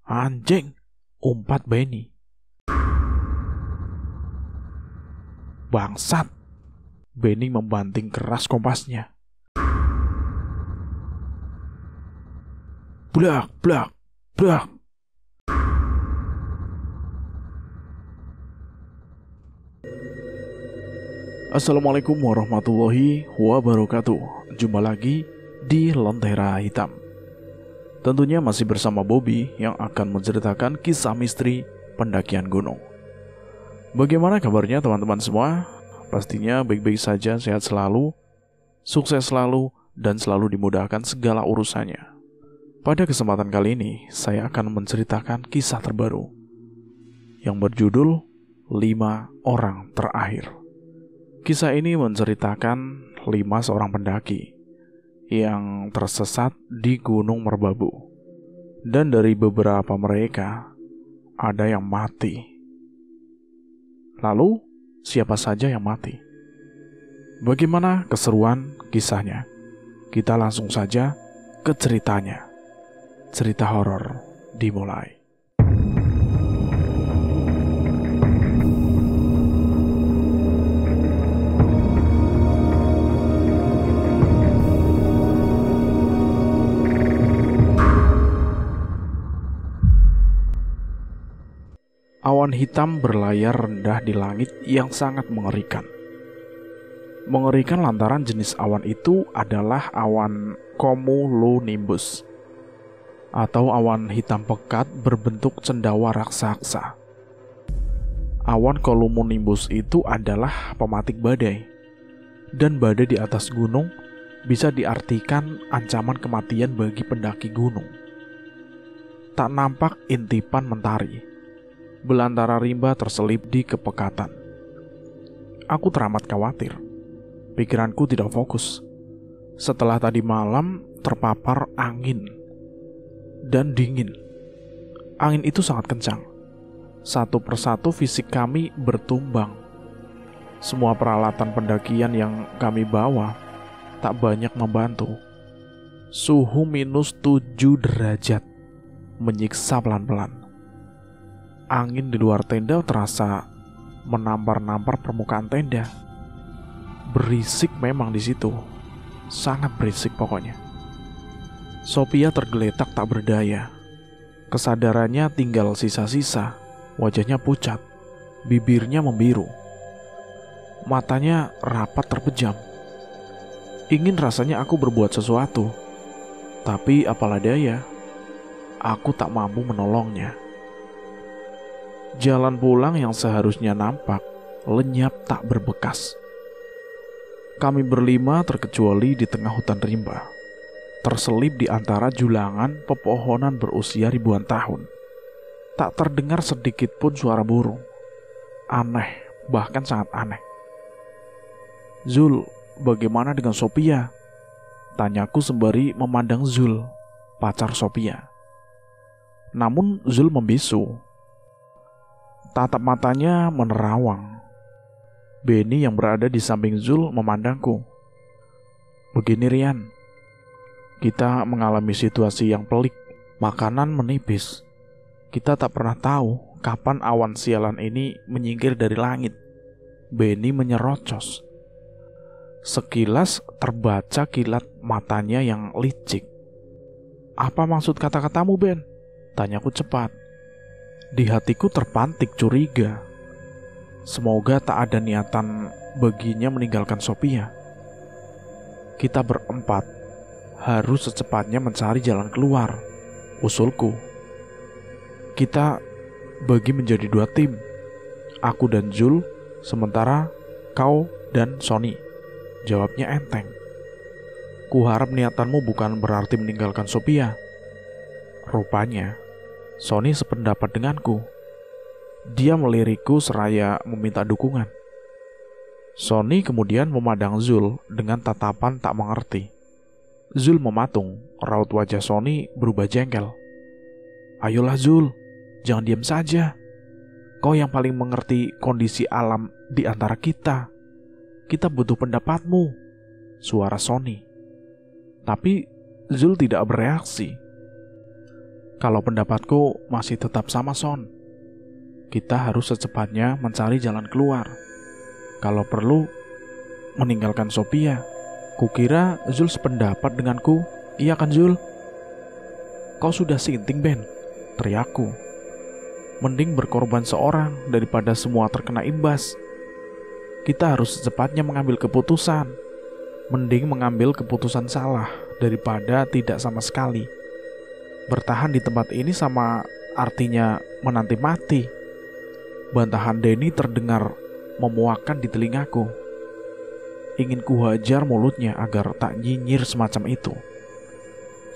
Anjing, umpat Benny. Bangsat. Benny membanting keras kompasnya. Blak, blak, blak. Assalamualaikum warahmatullahi wabarakatuh. Jumpa lagi di Lentera Hitam. Tentunya masih bersama Bobby yang akan menceritakan kisah misteri pendakian gunung. Bagaimana kabarnya teman-teman semua? Pastinya baik-baik saja, sehat selalu, sukses selalu, dan selalu dimudahkan segala urusannya. Pada kesempatan kali ini, saya akan menceritakan kisah terbaru yang berjudul 5 Orang Terakhir. Kisah ini menceritakan 5 seorang pendaki yang tersesat di Gunung Merbabu. Dan dari beberapa mereka, ada yang mati. Lalu, siapa saja yang mati? Bagaimana keseruan kisahnya? Kita langsung saja ke ceritanya. Cerita horor dimulai. Awan hitam berlayar rendah di langit yang sangat mengerikan. Mengerikan lantaran jenis awan itu adalah awan cumulonimbus atau awan hitam pekat berbentuk cendawa raksasa. Awan cumulonimbus itu adalah pematik badai, dan badai di atas gunung bisa diartikan ancaman kematian bagi pendaki gunung. Tak nampak intipan mentari. Belantara rimba terselip di kepekatan. Aku teramat khawatir. Pikiranku tidak fokus. Setelah tadi malam terpapar angin dan dingin. Angin itu sangat kencang. Satu persatu fisik kami bertumbang. Semua peralatan pendakian yang kami bawa tak banyak membantu. Suhu -7 derajat menyiksa pelan-pelan. Angin di luar tenda terasa menampar-nampar permukaan tenda. Berisik memang di situ, sangat berisik pokoknya. Sophia tergeletak tak berdaya. Kesadarannya tinggal sisa-sisa. Wajahnya pucat, bibirnya membiru, matanya rapat terpejam. Ingin rasanya aku berbuat sesuatu, tapi apalah daya, aku tak mampu menolongnya. Jalan pulang yang seharusnya nampak lenyap tak berbekas. Kami berlima terkecuali di tengah hutan rimba, terselip di antara julangan pepohonan berusia ribuan tahun. Tak terdengar sedikit pun suara burung. Aneh, bahkan sangat aneh. Zul, bagaimana dengan Sophia? Tanyaku sembari memandang Zul, pacar Sophia. Namun Zul membisu. Tatap matanya menerawang. Benny yang berada di samping Zul memandangku. Begini Rian, kita mengalami situasi yang pelik. Makanan menipis. Kita tak pernah tahu kapan awan sialan ini menyingkir dari langit. Benny menyerocos. Sekilas terbaca kilat matanya yang licik. Apa maksud kata-katamu, Ben? Tanyaku cepat. Di hatiku terpantik curiga. Semoga tak ada niatan baginya meninggalkan Sophia. Kita berempat harus secepatnya mencari jalan keluar, usulku. Kita bagi menjadi 2 tim. Aku dan Zul, sementara kau dan Sony. Jawabnya enteng. Kuharap niatanmu bukan berarti meninggalkan Sophia. Rupanya Sony sependapat denganku. Dia melirikku seraya meminta dukungan. Sony kemudian memandang Zul dengan tatapan tak mengerti. Zul mematung, raut wajah Sony berubah jengkel. Ayolah Zul, jangan diam saja. Kau yang paling mengerti kondisi alam di antara kita. Kita butuh pendapatmu, suara Sony. Tapi Zul tidak bereaksi. Kalau pendapatku masih tetap sama, Son. Kita harus secepatnya mencari jalan keluar. Kalau perlu, meninggalkan Sophia. Kukira Zul sependapat denganku. Iya kan, Zul? Kau sudah sinting, Ben, teriakku. Mending berkorban seorang daripada semua terkena imbas. Kita harus secepatnya mengambil keputusan. Mending mengambil keputusan salah daripada tidak sama sekali. Bertahan di tempat ini sama artinya menanti mati. Bantahan Denny terdengar memuakkan di telingaku. Ingin kuhajar mulutnya agar tak nyinyir semacam itu.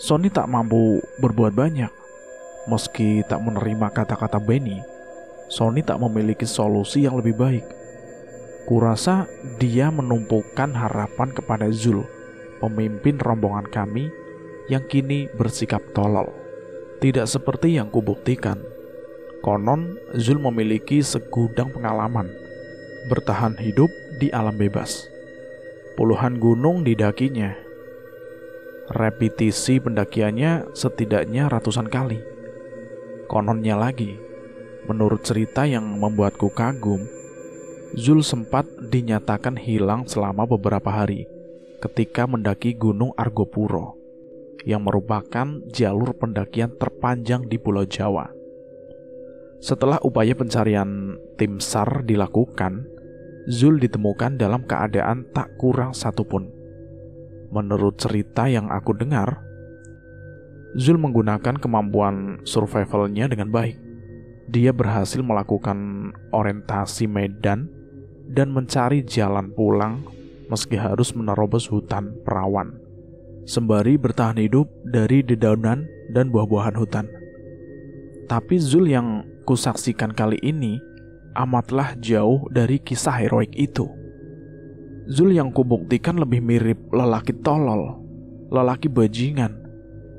Sony tak mampu berbuat banyak. Meski tak menerima kata-kata Benny, Sony tak memiliki solusi yang lebih baik. Kurasa dia menumpukan harapan kepada Zul, pemimpin rombongan kami yang kini bersikap tolol. Tidak seperti yang kubuktikan. Konon Zul memiliki segudang pengalaman bertahan hidup di alam bebas. Puluhan gunung didakinya. Repetisi pendakiannya setidaknya ratusan kali. Kononnya lagi, menurut cerita yang membuatku kagum, Zul sempat dinyatakan hilang selama beberapa hari ketika mendaki Gunung Argopuro, yang merupakan jalur pendakian terpanjang di Pulau Jawa. Setelah upaya pencarian tim SAR dilakukan, Zul ditemukan dalam keadaan tak kurang satupun. Menurut cerita yang aku dengar, Zul menggunakan kemampuan survivalnya dengan baik. Dia berhasil melakukan orientasi medan dan mencari jalan pulang meski harus menerobos hutan perawan, sembari bertahan hidup dari dedaunan dan buah-buahan hutan. Tapi Zul yang kusaksikan kali ini amatlah jauh dari kisah heroik itu. Zul yang kubuktikan lebih mirip lelaki tolol, lelaki bajingan,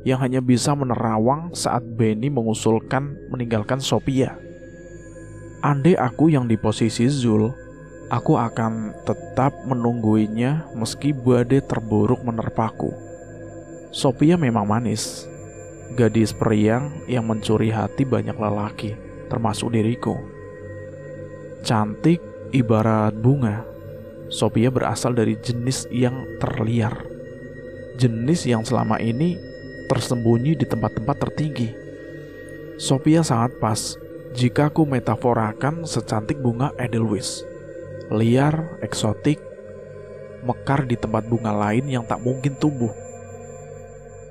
yang hanya bisa menerawang saat Benny mengusulkan meninggalkan Sophia. Andai aku yang di posisi Zul, aku akan tetap menungguinya meski badai terburuk menerpaku. Sophia memang manis, gadis periang yang mencuri hati banyak lelaki, termasuk diriku. Cantik ibarat bunga, Sophia berasal dari jenis yang terliar, jenis yang selama ini tersembunyi di tempat-tempat tertinggi. Sophia sangat pas jika aku metaforakan secantik bunga Edelweiss, liar, eksotik, mekar di tempat bunga lain yang tak mungkin tumbuh.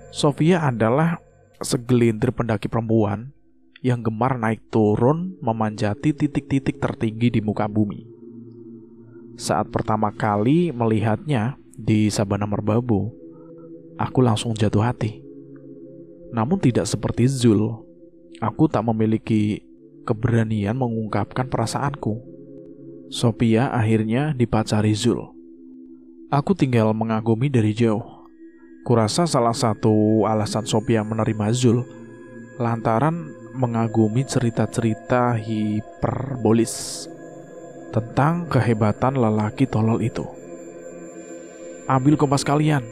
Sophia adalah segelintir pendaki perempuan yang gemar naik turun memanjati titik-titik tertinggi di muka bumi. Saat pertama kali melihatnya di Sabana Merbabu, aku langsung jatuh hati. Namun tidak seperti Zul, aku tak memiliki keberanian mengungkapkan perasaanku. Sophia akhirnya dipacari Zul. Aku tinggal mengagumi dari jauh. Kurasa salah satu alasan Sophia menerima Zul lantaran mengagumi cerita-cerita hiperbolis tentang kehebatan lelaki tolol itu. Ambil kompas kalian.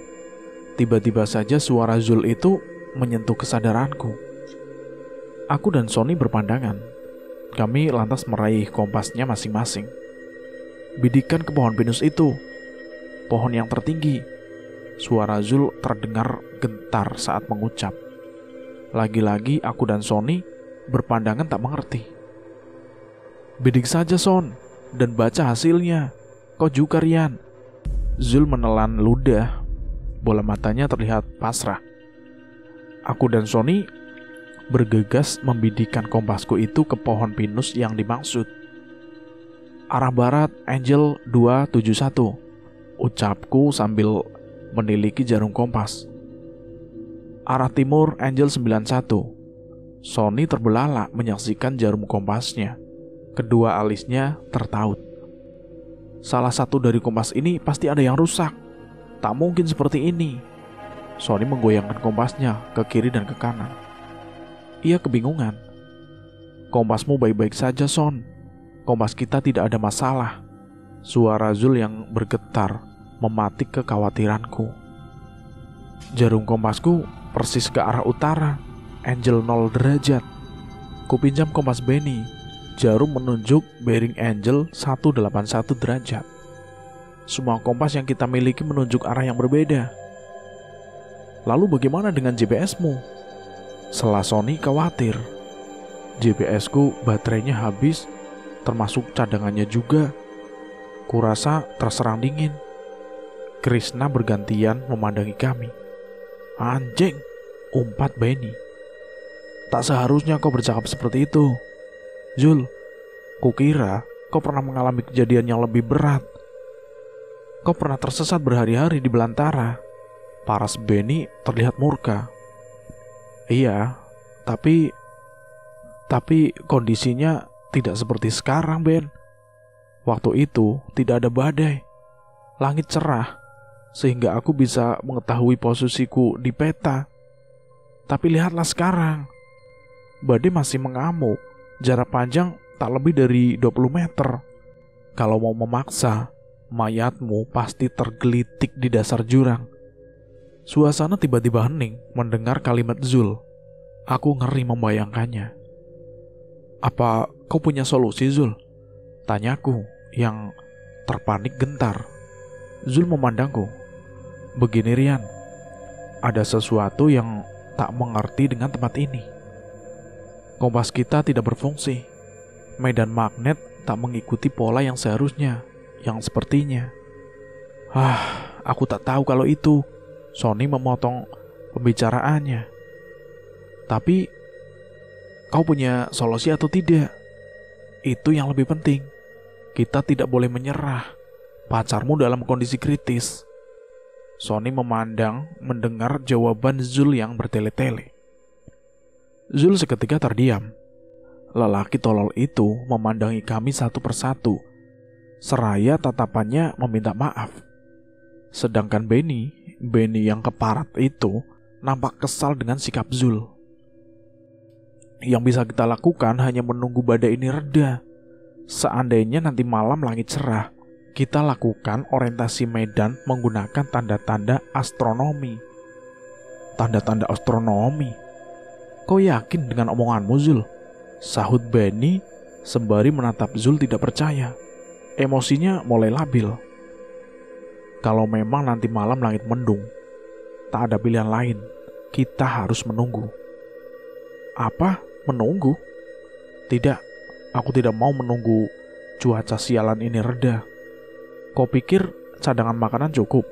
Tiba-tiba saja suara Zul itu menyentuh kesadaranku. Aku dan Sony berpandangan. Kami lantas meraih kompasnya masing-masing. Bidikan ke pohon pinus itu, pohon yang tertinggi. Suara Zul terdengar gentar saat mengucap. Lagi-lagi aku dan Sony berpandangan tak mengerti. Bidik saja, Son, dan baca hasilnya. Kau juga, Rian. Zul menelan ludah. Bola matanya terlihat pasrah. Aku dan Sony bergegas membidikan kompasku itu ke pohon pinus yang dimaksud. Arah barat, Angel 271, ucapku sambil meniliki jarum kompas. Arah timur, Angel 91. Sony terbelalak menyaksikan jarum kompasnya. Kedua alisnya tertaut. Salah satu dari kompas ini pasti ada yang rusak. Tak mungkin seperti ini. Sony menggoyangkan kompasnya ke kiri dan ke kanan. Ia kebingungan. Kompasmu baik-baik saja, Son. Kompas kita tidak ada masalah. Suara Zul yang bergetar mematik kekhawatiranku. Jarum kompasku persis ke arah utara, Angel 0 derajat. Kupinjam kompas Benny. Jarum menunjuk bearing Angel 181 derajat. Semua kompas yang kita miliki menunjuk arah yang berbeda. Lalu bagaimana dengan GPS-mu? Selah Sony khawatir. GPS-ku baterainya habis, termasuk cadangannya juga. Kurasa terserang dingin. Krishna bergantian memandangi kami. Anjing, umpat Benny. Tak seharusnya kau bercakap seperti itu. Zul, kukira kau pernah mengalami kejadian yang lebih berat. Kau pernah tersesat berhari-hari di belantara. Paras Benny terlihat murka. Iya, tapi kondisinya tidak seperti sekarang, Ben. Waktu itu tidak ada badai. Langit cerah, sehingga aku bisa mengetahui posisiku di peta. Tapi lihatlah sekarang. Badai masih mengamuk. Jarak panjang tak lebih dari 20 meter. Kalau mau memaksa, mayatmu pasti tergelitik di dasar jurang. Suasana tiba-tiba hening mendengar kalimat Zul. Aku ngeri membayangkannya. Apa kau punya solusi, Zul? Tanyaku yang terpanik gentar. Zul memandangku. Begini, Rian. Ada sesuatu yang tak mengerti dengan tempat ini. Kompas kita tidak berfungsi. Medan magnet tak mengikuti pola yang seharusnya, yang sepertinya. Aku tak tahu kalau itu. Sony memotong pembicaraannya. Tapi, kau punya solusi atau tidak? Itu yang lebih penting. Kita tidak boleh menyerah. Pacarmu dalam kondisi kritis. Sony memandang mendengar jawaban Zul yang bertele-tele. Zul seketika terdiam. Lelaki tolol itu memandangi kami satu persatu, seraya tatapannya meminta maaf. Sedangkan Benny yang keparat itu nampak kesal dengan sikap Zul. Yang bisa kita lakukan hanya menunggu badai ini reda. Seandainya nanti malam langit cerah, kita lakukan orientasi medan menggunakan tanda-tanda astronomi. Tanda-tanda astronomi? Kau yakin dengan omonganmu, Zul? Sahut Benny sembari menatap Zul tidak percaya. Emosinya mulai labil. Kalau memang nanti malam langit mendung, tak ada pilihan lain. Kita harus menunggu. Apa? Menunggu? Tidak, aku tidak mau menunggu cuaca sialan ini reda. Kau pikir cadangan makanan cukup?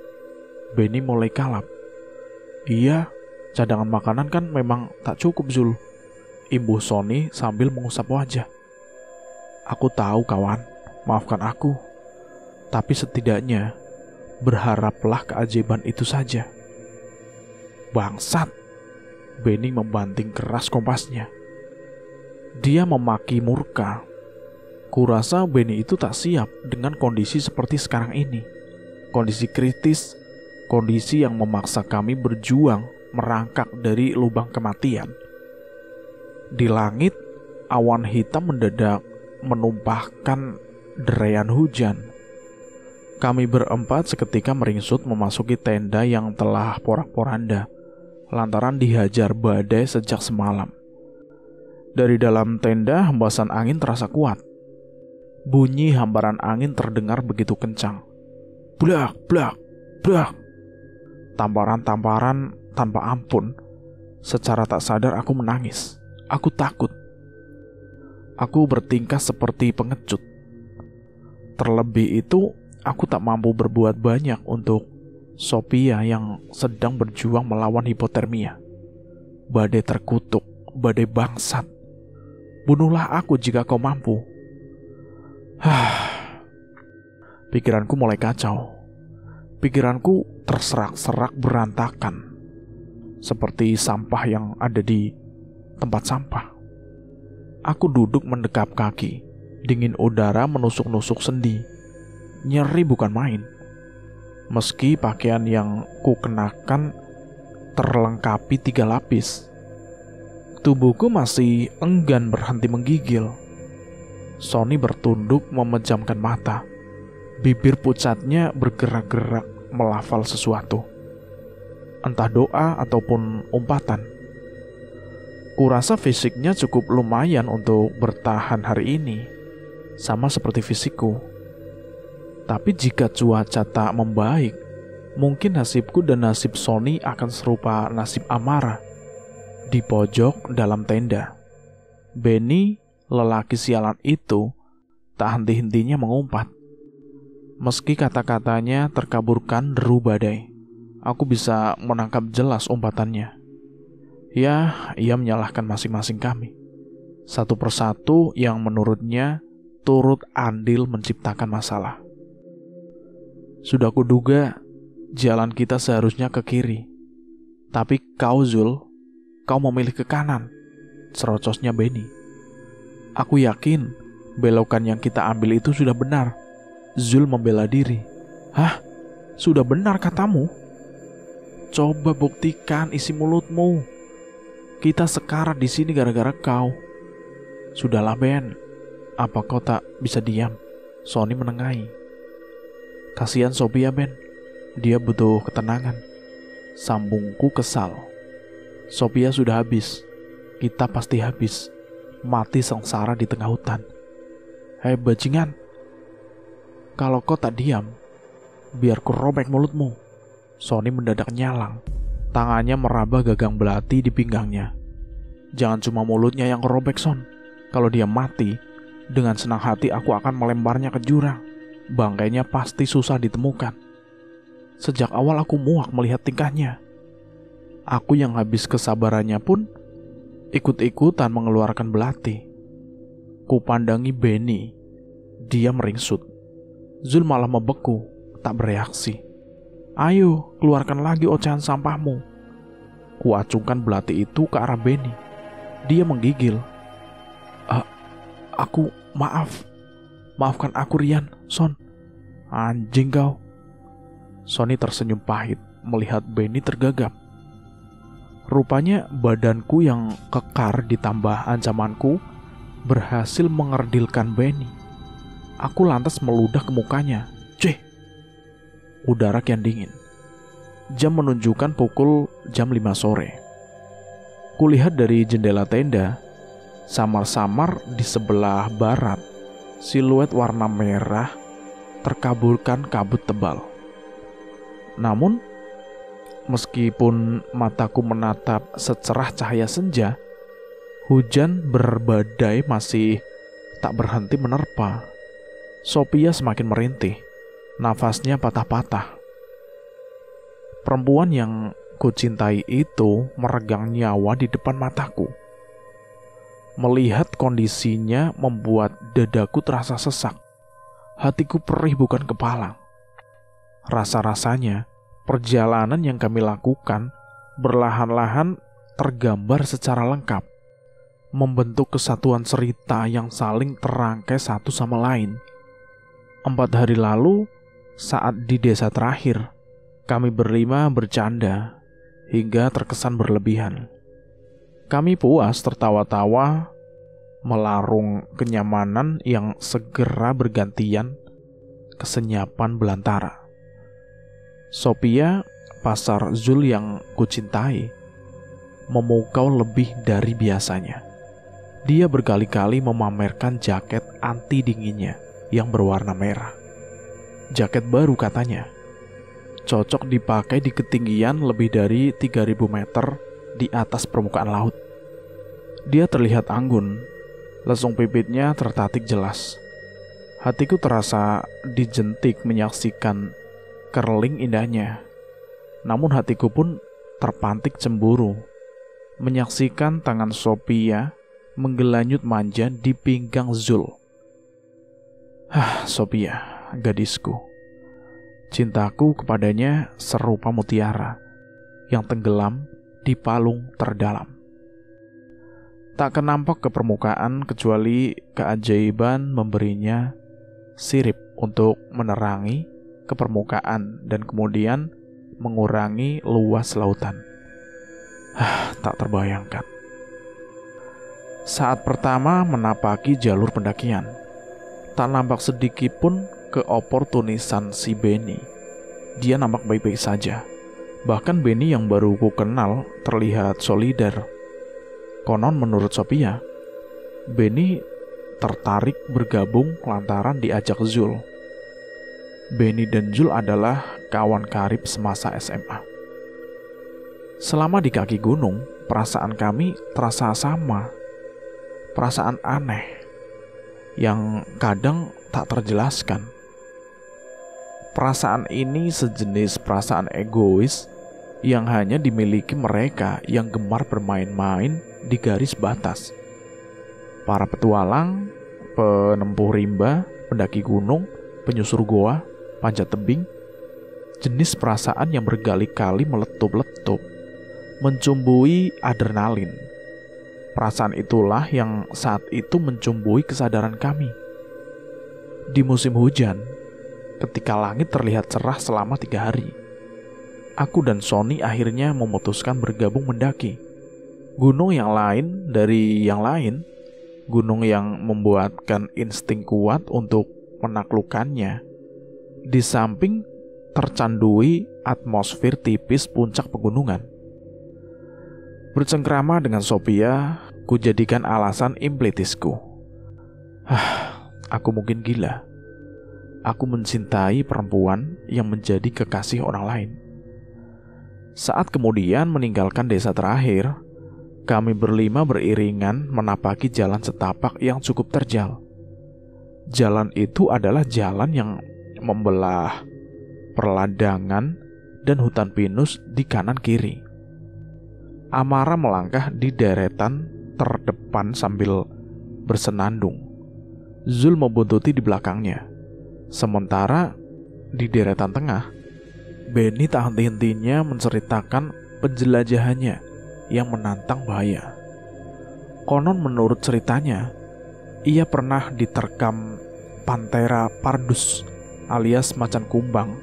Benny mulai kalap. Iya, cadangan makanan kan memang tak cukup, Zul. Imbuh Sony sambil mengusap wajah. Aku tahu, kawan. Maafkan aku. Tapi setidaknya berharaplah keajaiban itu saja. Bangsat. Benny membanting keras kompasnya. Dia memaki murka. Kurasa Benny itu tak siap dengan kondisi seperti sekarang ini. Kondisi kritis, kondisi yang memaksa kami berjuang merangkak dari lubang kematian. Di langit, awan hitam mendadak menumpahkan deraian hujan. Kami berempat seketika meringsut memasuki tenda yang telah porak-poranda lantaran dihajar badai sejak semalam. Dari dalam tenda hembasan angin terasa kuat. Bunyi hamparan angin terdengar begitu kencang. Blak, blak, blak. Tamparan-tamparan tanpa ampun. Secara tak sadar aku menangis. Aku takut. Aku bertingkah seperti pengecut. Terlebih itu, aku tak mampu berbuat banyak untuk Sophia yang sedang berjuang melawan hipotermia. Badai terkutuk, badai bangsat. Bunuhlah aku jika kau mampu. Pikiranku mulai kacau. Pikiranku terserak-serak berantakan, seperti sampah yang ada di tempat sampah. Aku duduk mendekap kaki. Dingin udara menusuk-nusuk sendi. Nyeri bukan main. Meski pakaian yang kukenakan terlengkapi 3 lapis, tubuhku masih enggan berhenti menggigil. Sony bertunduk memejamkan mata. Bibir pucatnya bergerak-gerak melafal sesuatu. Entah doa ataupun umpatan. Kurasa fisiknya cukup lumayan untuk bertahan hari ini, sama seperti fisikku. Tapi jika cuaca tak membaik, mungkin nasibku dan nasib Sony akan serupa nasib Amara. Di pojok dalam tenda, Benny, lelaki sialan itu, tak henti-hentinya mengumpat. Meski kata-katanya terkaburkan deru badai, aku bisa menangkap jelas umpatannya. Ya, ia menyalahkan masing-masing kami, satu persatu yang menurutnya turut andil menciptakan masalah. Sudah kuduga jalan kita seharusnya ke kiri, tapi kau Zul, kau memilih ke kanan, serocosnya Benny. Aku yakin belokan yang kita ambil itu sudah benar. Zul membela diri. Hah? Sudah benar katamu? Coba buktikan isi mulutmu. Kita sekarat di sini gara-gara kau. Sudahlah Ben, apa kau tak bisa diam? Sony menengahi. Kasihan Sophia Ben, dia butuh ketenangan. Sambungku kesal. Sophia sudah habis, kita pasti habis. Mati sengsara di tengah hutan. Hei bajingan, kalau kau tak diam, biar ku robek mulutmu. Sony mendadak nyalang. Tangannya meraba gagang belati di pinggangnya. Jangan cuma mulutnya yang kerobek, Son. Kalau dia mati, dengan senang hati aku akan melemparnya ke jurang. Bangkainya pasti susah ditemukan. Sejak awal aku muak melihat tingkahnya. Aku yang habis kesabarannya pun ikut-ikutan mengeluarkan belati. Kupandangi Benny. Dia meringsut. Zul malah membeku, tak bereaksi. Ayo, keluarkan lagi ocehan sampahmu. Kuacungkan belati itu ke arah Benny. Dia menggigil. Aku maaf. Maafkan aku Rian, Son. Anjing kau. Sony tersenyum pahit melihat Benny tergagap. Rupanya badanku yang kekar ditambah ancamanku berhasil mengerdilkan Benny. Aku lantas meludah ke mukanya. Cih! Udara kian dingin. Jam menunjukkan pukul jam 5 sore. Kulihat dari jendela tenda, samar-samar di sebelah barat, siluet warna merah terkaburkan kabut tebal. Namun, meskipun mataku menatap secerah cahaya senja, hujan berbadai masih tak berhenti menerpa. Sophia semakin merintih. Nafasnya patah-patah. Perempuan yang kucintai itu meregang nyawa di depan mataku. Melihat kondisinya membuat dadaku terasa sesak. Hatiku perih bukan kepalang. Rasa-rasanya perjalanan yang kami lakukan berlahan-lahan tergambar secara lengkap, membentuk kesatuan cerita yang saling terangkai satu sama lain. 4 hari lalu, saat di desa terakhir, kami berlima bercanda hingga terkesan berlebihan. Kami puas tertawa-tawa, melarung kenyamanan yang segera bergantian kesenyapan belantara. Sophia, pasar Zul yang kucintai, memukau lebih dari biasanya. Dia berkali-kali memamerkan jaket anti dinginnya yang berwarna merah. Jaket baru katanya, cocok dipakai di ketinggian lebih dari 3.000 meter di atas permukaan laut. Dia terlihat anggun, lesung bibitnya tertatik jelas. Hatiku terasa dijentik menyaksikan curling indahnya. Namun hatiku pun terpantik cemburu menyaksikan tangan Sophia menggelanyut manja di pinggang Zul. Sophia, gadisku. Cintaku kepadanya serupa mutiara yang tenggelam di palung terdalam. Tak kenampak ke permukaan kecuali keajaiban memberinya sirip untuk menerangi ke permukaan dan kemudian mengurangi luas lautan. Tak terbayangkan. Saat pertama menapaki jalur pendakian, tak nampak sedikit pun keoportunisan si Benny. Dia nampak baik-baik saja. Bahkan Benny yang baru ku kenal terlihat solider. Konon menurut Sophia, Benny tertarik bergabung lantaran diajak Zul. Benny dan Zul adalah kawan karib semasa SMA. Selama di kaki gunung, perasaan kami terasa sama. Perasaan aneh yang kadang tak terjelaskan. Perasaan ini sejenis perasaan egois yang hanya dimiliki mereka yang gemar bermain-main di garis batas. Para petualang, penempuh rimba, pendaki gunung, penyusur goa, panjat tebing, jenis perasaan yang berkali-kali meletup-letup, mencumbui adrenalin. Perasaan itulah yang saat itu mencumbui kesadaran kami. Di musim hujan, ketika langit terlihat cerah selama 3 hari, aku dan Sony akhirnya memutuskan bergabung mendaki. Gunung yang lain dari yang lain, gunung yang membuatkan insting kuat untuk menaklukkannya. Di samping tercandui atmosfer tipis puncak pegunungan. Bercengkrama dengan Sophia, kujadikan alasan implitisku. Aku mungkin gila. Aku mencintai perempuan yang menjadi kekasih orang lain. Saat kemudian meninggalkan desa terakhir, kami berlima beriringan menapaki jalan setapak yang cukup terjal. Jalan itu adalah jalan yang membelah perladangan dan hutan pinus di kanan kiri. Amara melangkah di deretan terdepan sambil bersenandung. Zul membuntuti di belakangnya. Sementara di deretan tengah, Benny tak henti-hentinya menceritakan penjelajahannya yang menantang bahaya. Konon menurut ceritanya, ia pernah diterkam Panthera pardus alias macan kumbang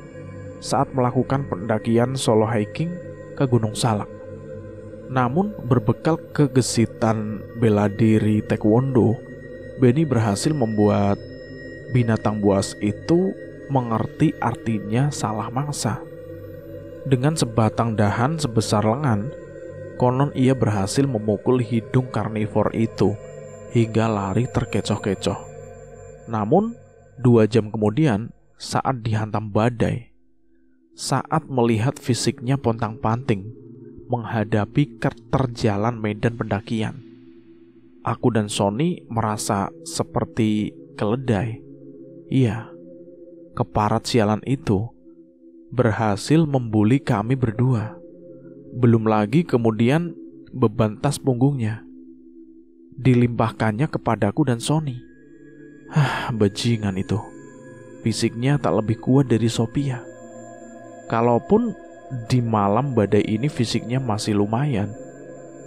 saat melakukan pendakian solo hiking ke Gunung Salak. Namun berbekal kegesitan bela diri taekwondo, Benny berhasil membuat binatang buas itu mengerti artinya salah mangsa. Dengan sebatang dahan sebesar lengan, konon ia berhasil memukul hidung karnivor itu hingga lari terkecoh-kecoh. Namun 2 jam kemudian, saat dihantam badai, saat melihat fisiknya pontang-panting menghadapi keterjalan medan pendakian, aku dan Sony merasa seperti keledai. Iya, keparat sialan itu berhasil membuli kami berdua. Belum lagi kemudian beban tas punggungnya dilimpahkannya kepadaku dan Sony. Bajingan itu. Fisiknya tak lebih kuat dari Sophia. Kalaupun di malam badai ini fisiknya masih lumayan,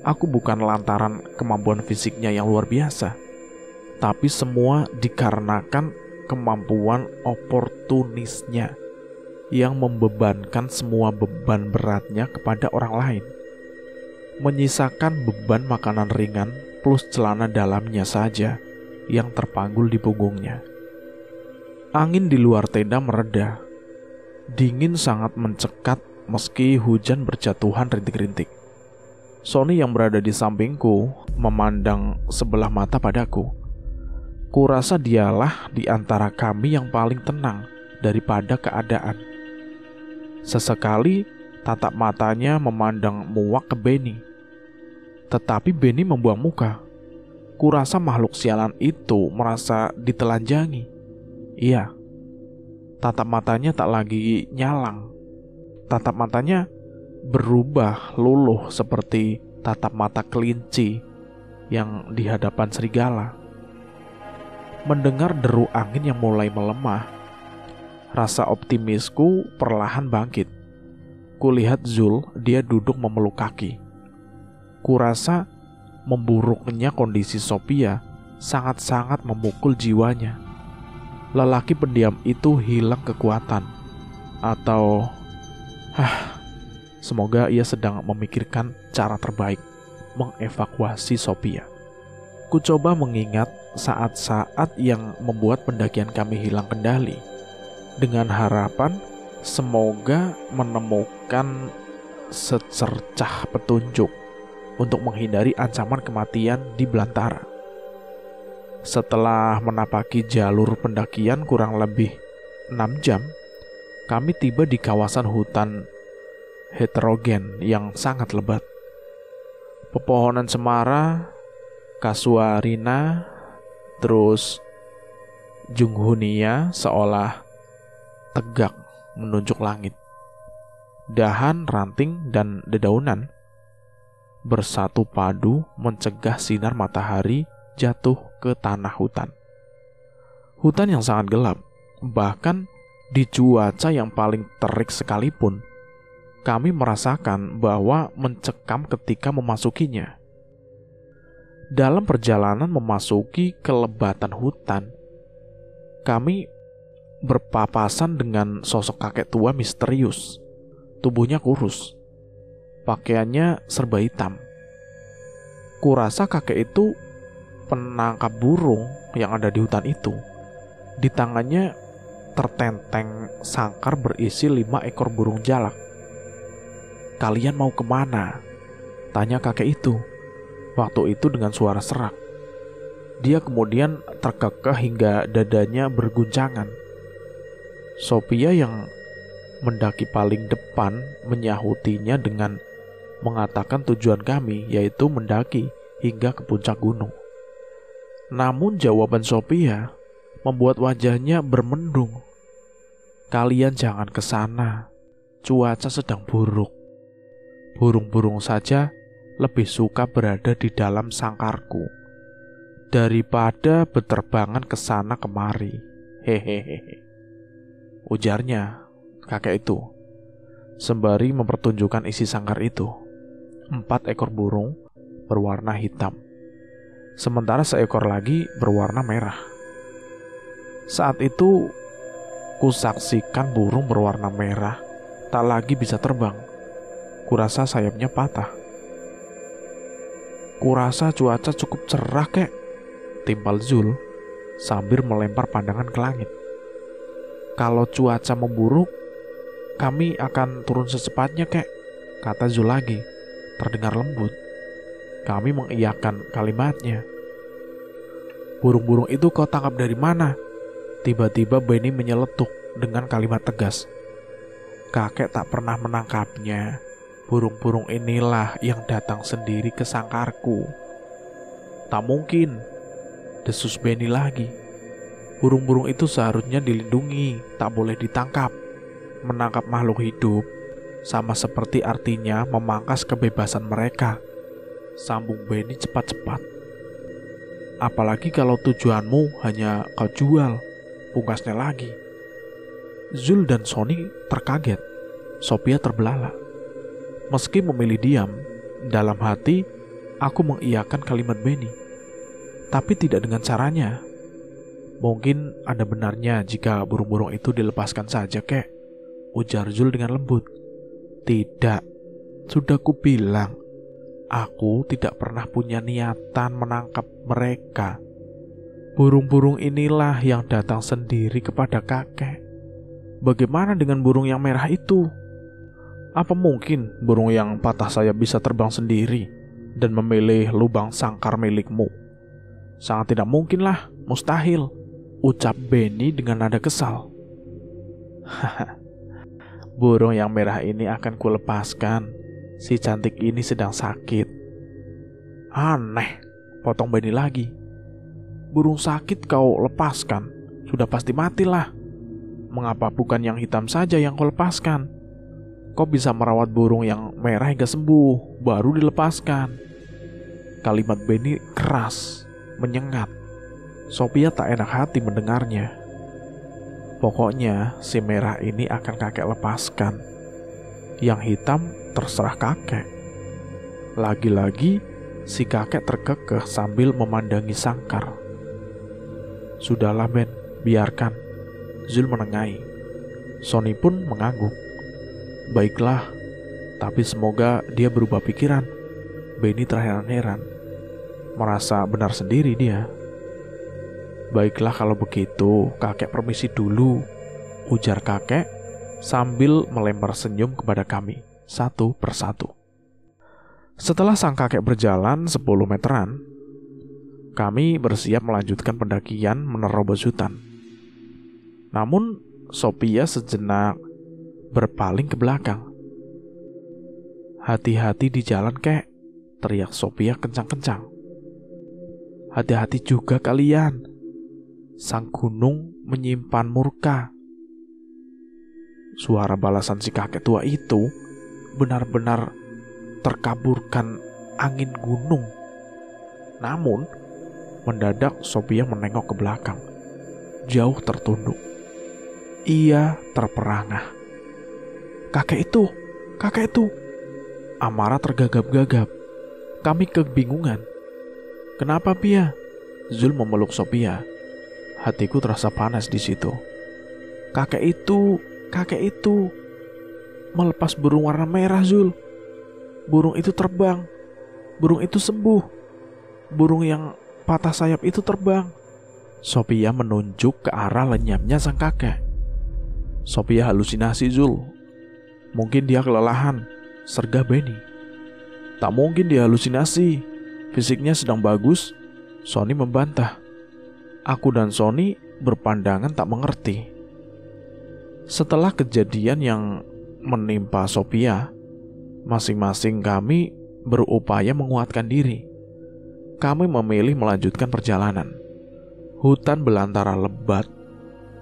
aku bukan lantaran kemampuan fisiknya yang luar biasa, tapi semua dikarenakan kemampuan oportunisnya yang membebankan semua beban beratnya kepada orang lain, menyisakan beban makanan ringan plus celana dalamnya saja yang terpanggul di punggungnya. Angin di luar tenda mereda. Dingin sangat mencekat meski hujan berjatuhan rintik-rintik. Sony yang berada di sampingku memandang sebelah mata padaku. Kurasa dialah di antara kami yang paling tenang daripada keadaan. Sesekali tatap matanya memandang muak ke Benny. Tetapi Benny membuang muka. Kurasa makhluk sialan itu merasa ditelanjangi. Iya, tatap matanya tak lagi nyalang. Tatap matanya berubah luluh seperti tatap mata kelinci yang di hadapan serigala. Mendengar deru angin yang mulai melemah, rasa optimisku perlahan bangkit. Kulihat Zul, dia duduk memeluk kaki. Kurasa memburuknya kondisi Sophia sangat-sangat memukul jiwanya. Lelaki pendiam itu hilang kekuatan. Atau semoga ia sedang memikirkan cara terbaik mengevakuasi Sophia. Ku coba mengingat saat-saat yang membuat pendakian kami hilang kendali, dengan harapan semoga menemukan secercah petunjuk untuk menghindari ancaman kematian di belantara. Setelah menapaki jalur pendakian kurang lebih 6 jam, kami tiba di kawasan hutan heterogen yang sangat lebat. Pepohonan cemara, kasuarina, terus junghunia seolah tegak menunjuk langit. Dahan, ranting, dan dedaunan bersatu padu mencegah sinar matahari jatuh ke tanah hutan. Hutan yang sangat gelap, bahkan di cuaca yang paling terik sekalipun, kami merasakan bahwa mencekam ketika memasukinya. Dalam perjalanan memasuki kelebatan hutan, kami berpapasan dengan sosok kakek tua misterius. Tubuhnya kurus, pakaiannya serba hitam. Kurasa kakek itu penangkap burung yang ada di hutan itu. Di tangannya tertenteng sangkar berisi 5 ekor burung jalak. "Kalian mau kemana?" tanya kakek itu. Waktu itu dengan suara serak. Dia kemudian terkekeh hingga dadanya berguncangan. Sophia yang mendaki paling depan menyahutinya dengan mengatakan tujuan kami yaitu mendaki hingga ke puncak gunung. Namun jawaban Sophia membuat wajahnya bermendung. "Kalian jangan ke sana. Cuaca sedang buruk. Burung-burung saja lebih suka berada di dalam sangkarku daripada berterbangan ke sana kemari. Hehehe," ujarnya kakek itu sembari mempertunjukkan isi sangkar itu. 4 ekor burung berwarna hitam, sementara seekor lagi berwarna merah. Saat itu kusaksikan burung berwarna merah tak lagi bisa terbang. Kurasa sayapnya patah. "Kurasa cuaca cukup cerah, kek," timpal Zul sambil melempar pandangan ke langit. "Kalau cuaca memburuk, kami akan turun secepatnya, kek," kata Zul lagi, terdengar lembut. Kami mengiyakan kalimatnya. "Burung-burung itu kau tangkap dari mana?" Tiba-tiba Benny menyeletuk dengan kalimat tegas. "Kakek tak pernah menangkapnya. Burung-burung inilah yang datang sendiri ke sangkarku." "Tak mungkin," desus Benny lagi. "Burung-burung itu seharusnya dilindungi, tak boleh ditangkap. Menangkap makhluk hidup sama seperti artinya memangkas kebebasan mereka," sambung Benny cepat-cepat. "Apalagi kalau tujuanmu hanya kau jual," pungkasnya lagi. Zul dan Sony terkaget. Sophia terbelalak. Meski memilih diam, dalam hati aku mengiyakan kalimat Benny, tapi tidak dengan caranya. "Mungkin ada benarnya jika burung-burung itu dilepaskan saja, kek," ujar Zul dengan lembut. "Tidak, sudah kubilang, aku tidak pernah punya niatan menangkap mereka. Burung-burung inilah yang datang sendiri kepada kakek. Bagaimana dengan burung yang merah itu? Apa mungkin burung yang patah sayap bisa terbang sendiri dan memilih lubang sangkar milikmu? Sangat tidak mungkin lah, mustahil," ucap Benny dengan nada kesal. "Haha, burung yang merah ini akan kulepaskan. Si cantik ini sedang sakit." "Aneh," potong Benny lagi. "Burung sakit kau lepaskan, sudah pasti matilah. Mengapa bukan yang hitam saja yang kau lepaskan? Kau bisa merawat burung yang merah hingga sembuh, baru dilepaskan." Kalimat Benny keras, menyengat. Sophia tak enak hati mendengarnya. "Pokoknya si merah ini akan kakek lepaskan. Yang hitam terserah kakek." Lagi-lagi si kakek terkekeh sambil memandangi sangkar. "Sudahlah Ben, biarkan," Zul menengahi. Sony pun mengangguk. "Baiklah, tapi semoga dia berubah pikiran." Benny terheran-heran, merasa benar sendiri dia. "Baiklah kalau begitu, kakek permisi dulu," ujar kakek sambil melempar senyum kepada kami satu persatu. Setelah sang kakek berjalan 10 meteran, kami bersiap melanjutkan pendakian menerobos hutan. Namun, Sophia sejenak berpaling ke belakang. "Hati-hati di jalan, kek," teriak Sophia kencang-kencang. "Hati-hati juga kalian. Sang gunung menyimpan murka." Suara balasan si kakek tua itu benar-benar terkaburkan angin gunung. Namun, mendadak Sophia menengok ke belakang, jauh tertunduk. Ia terperangah. Kakek itu! Amara tergagap-gagap. Kami kebingungan. "Kenapa, Pia?" Zul memeluk Sophia. Hatiku terasa panas di situ. Kakek itu melepas burung warna merah, Zul. Burung itu terbang. Burung itu sembuh. Burung yang patah sayap itu terbang. Sophia menunjuk ke arah lenyapnya sang kakek. "Sophia halusinasi, Zul. Mungkin dia kelelahan," sergah Benny. "Tak mungkin dia halusinasi. Fisiknya sedang bagus," Sony membantah. Aku dan Sony berpandangan tak mengerti. Setelah kejadian yang menimpa Sophia, masing-masing kami berupaya menguatkan diri. Kami memilih melanjutkan perjalanan. Hutan belantara lebat,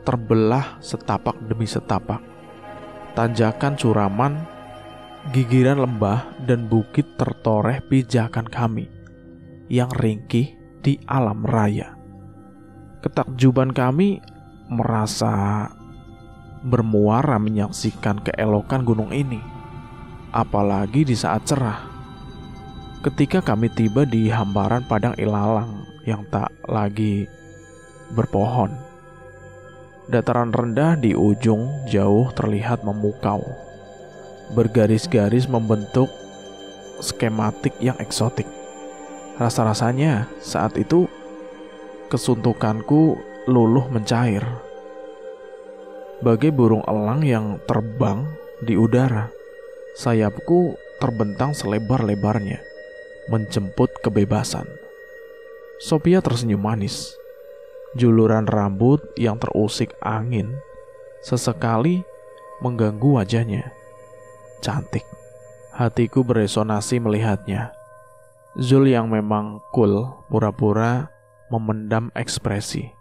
terbelah setapak demi setapak. Tanjakan curaman, gigiran lembah, dan bukit tertoreh pijakan kami yang ringkih di alam raya. Ketakjuban kami merasa bermuara menyaksikan keelokan gunung ini, apalagi di saat cerah. Ketika kami tiba di hamparan padang ilalang yang tak lagi berpohon, dataran rendah di ujung jauh terlihat memukau, bergaris-garis membentuk skematik yang eksotik. Rasa-rasanya saat itu kesuntukanku luluh mencair. Bagai burung elang yang terbang di udara, sayapku terbentang selebar-lebarnya, menjemput kebebasan. Sophia tersenyum manis. Juluran rambut yang terusik angin sesekali mengganggu wajahnya. Cantik. Hatiku beresonasi melihatnya. Zul yang memang cool pura-pura memendam ekspresi.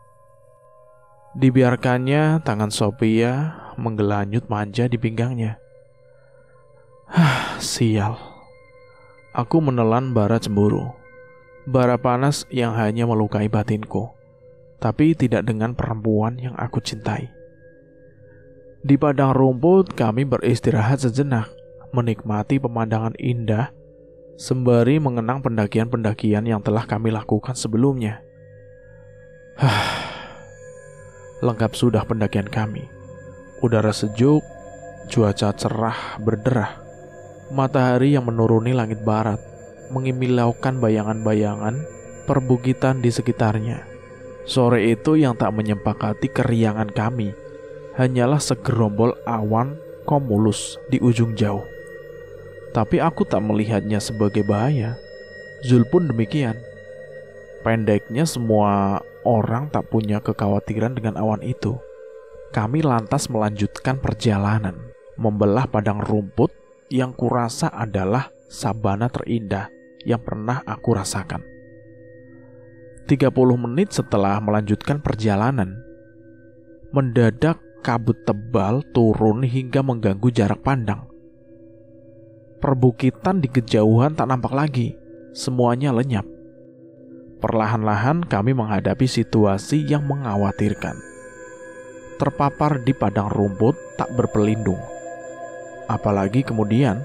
Dibiarkannya tangan Sophia menggelanyut manja di pinggangnya. Sial. Aku menelan bara cemburu. Bara panas yang hanya melukai batinku, tapi tidak dengan perempuan yang aku cintai. Di padang rumput kami beristirahat sejenak, menikmati pemandangan indah, sembari mengenang pendakian-pendakian yang telah kami lakukan sebelumnya. Lengkap sudah pendakian kami. Udara sejuk, cuaca cerah berderah, matahari yang menuruni langit barat mengimilaukan bayangan-bayangan perbukitan di sekitarnya. Sore itu yang tak menyepakati keriangan kami hanyalah segerombol awan komulus di ujung jauh. Tapi aku tak melihatnya sebagai bahaya. Zul pun demikian. Pendeknya semua orang tak punya kekhawatiran dengan awan itu. Kami lantas melanjutkan perjalanan, membelah padang rumput yang kurasa adalah sabana terindah yang pernah aku rasakan. 30 menit setelah melanjutkan perjalanan, mendadak kabut tebal turun hingga mengganggu jarak pandang. Perbukitan di kejauhan tak nampak lagi, semuanya lenyap. Perlahan-lahan kami menghadapi situasi yang mengkhawatirkan. Terpapar di padang rumput tak berpelindung. Apalagi kemudian,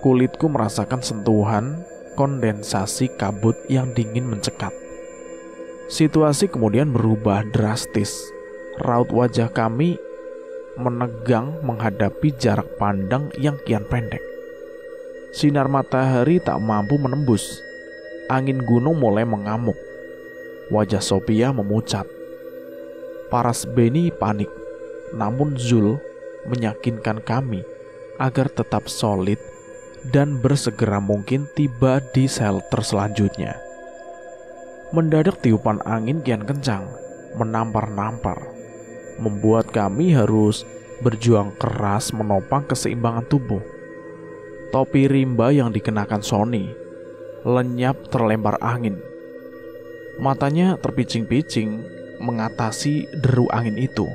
kulitku merasakan sentuhan kondensasi kabut yang dingin mencekat. Situasi kemudian berubah drastis. Raut wajah kami menegang menghadapi jarak pandang yang kian pendek. Sinar matahari tak mampu menembus. Angin gunung mulai mengamuk. Wajah Sophia memucat. Paras Benny panik. Namun Zul meyakinkan kami agar tetap solid dan bersegera mungkin tiba di shelter selanjutnya. Mendadak tiupan angin kian kencang, menampar-nampar, membuat kami harus berjuang keras menopang keseimbangan tubuh. Topi rimba yang dikenakan Sony lenyap terlempar angin. Matanya terpicing-picing mengatasi deru angin itu.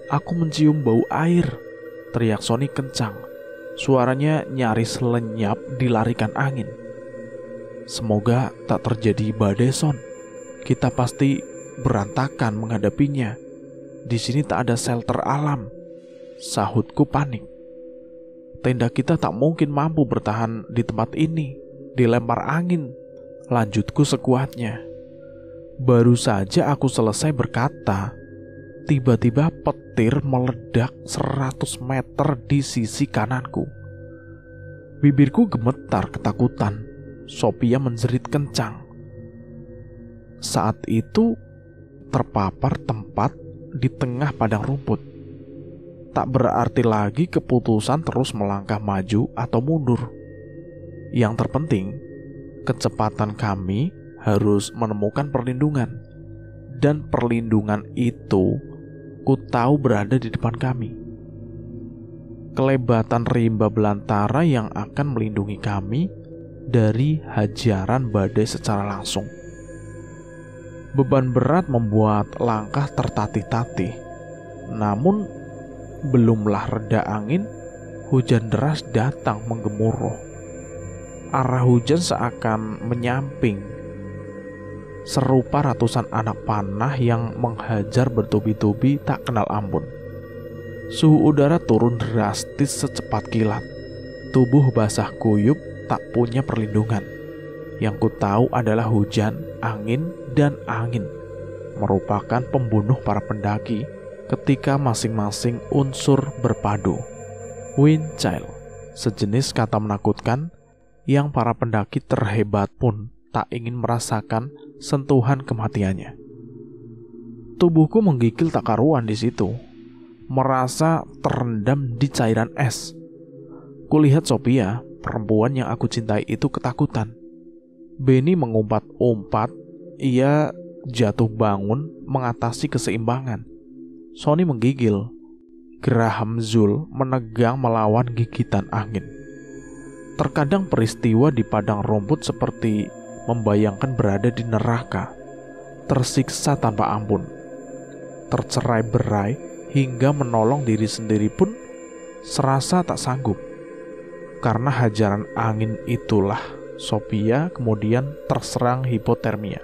"Aku mencium bau air," teriak Sony kencang. Suaranya nyaris lenyap dilarikan angin. "Semoga tak terjadi badai, Son. Kita pasti berantakan menghadapinya. Di sini tak ada shelter alam," sahutku panik. "Tenda kita tak mungkin mampu bertahan di tempat ini, dilempar angin," lanjutku sekuatnya. Baru saja aku selesai berkata, tiba-tiba petir meledak 100 meter di sisi kananku. Bibirku gemetar ketakutan. Sophia menjerit kencang. Saat itu terpapar tempat di tengah padang rumput. Tak berarti lagi keputusan terus melangkah maju atau mundur. Yang terpenting, kecepatan kami harus menemukan perlindungan. Dan perlindungan itu ku tahu berada di depan kami. Kelebatan rimba belantara yang akan melindungi kami dari hajaran badai secara langsung. Beban berat membuat langkah tertatih-tatih. Namun, belumlah reda angin, hujan deras datang menggemuruh. Arah hujan seakan menyamping, serupa ratusan anak panah yang menghajar bertubi-tubi tak kenal ampun. Suhu udara turun drastis secepat kilat. Tubuh basah kuyup tak punya perlindungan. Yang ku tahu adalah hujan, angin, dan angin merupakan pembunuh para pendaki ketika masing-masing unsur berpadu. Wind child, sejenis kata menakutkan yang para pendaki terhebat pun tak ingin merasakan sentuhan kematiannya. Tubuhku menggigil tak karuan di situ, merasa terendam di cairan es. Kulihat Sophia, perempuan yang aku cintai itu ketakutan. Benny mengumpat-umpat, ia jatuh bangun mengatasi keseimbangan. Sony menggigil. Graham Zul menegang melawan gigitan angin. Terkadang peristiwa di padang rumput seperti membayangkan berada di neraka, tersiksa tanpa ampun, tercerai-berai hingga menolong diri sendiri pun serasa tak sanggup. Karena hajaran angin itulah Sophia kemudian terserang hipotermia.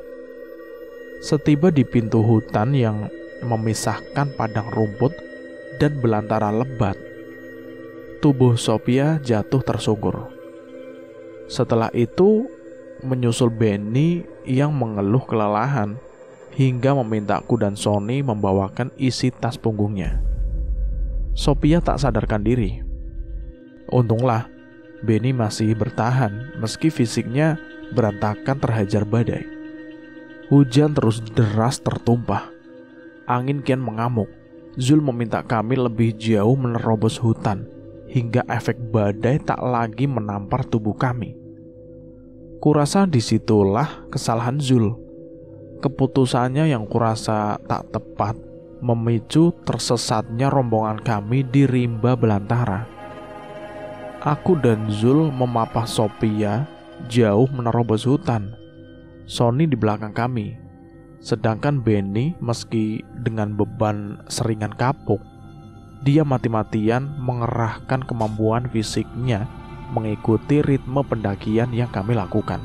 Setiba di pintu hutan yang memisahkan padang rumput dan belantara lebat, tubuh Sophia jatuh tersungkur. Setelah itu menyusul Benny yang mengeluh kelelahan hingga memintaku dan Sony membawakan isi tas punggungnya. Sophia tak sadarkan diri. Untunglah Benny masih bertahan meski fisiknya berantakan terhajar badai. Hujan terus deras tertumpah. Angin kian mengamuk. Zul meminta kami lebih jauh menerobos hutan hingga efek badai tak lagi menampar tubuh kami. Kurasa disitulah kesalahan Zul. Keputusannya yang kurasa tak tepat memicu tersesatnya rombongan kami di rimba belantara. Aku dan Zul memapah Sophia jauh menerobos hutan. Sony di belakang kami. Sedangkan Benny meski dengan beban seringan kapuk, dia mati-matian mengerahkan kemampuan fisiknya mengikuti ritme pendakian yang kami lakukan.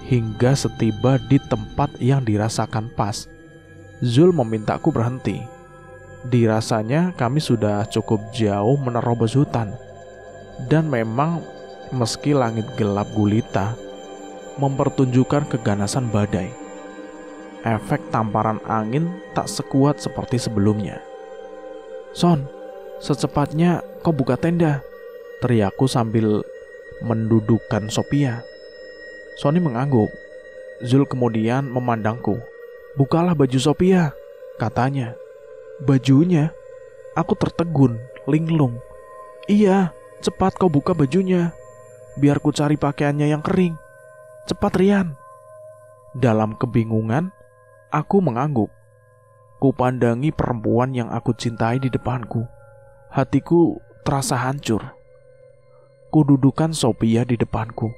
Hingga setiba di tempat yang dirasakan pas, Zul memintaku berhenti. Dirasanya kami sudah cukup jauh menerobos hutan. Dan memang meski langit gelap gulita mempertunjukkan keganasan badai, efek tamparan angin tak sekuat seperti sebelumnya. "Son, secepatnya kau buka tenda," teriakku sambil mendudukkan Sophia. Sony mengangguk. Zul kemudian memandangku. "Bukalah baju Sophia," katanya. "Bajunya?" Aku tertegun, linglung. "Iya, cepat kau buka bajunya. Biar ku cari pakaiannya yang kering. Cepat, Rian. Dalam kebingungan, aku mengangguk. Ku pandangi perempuan yang aku cintai di depanku. Hatiku terasa hancur. Ku dudukan Sophia di depanku.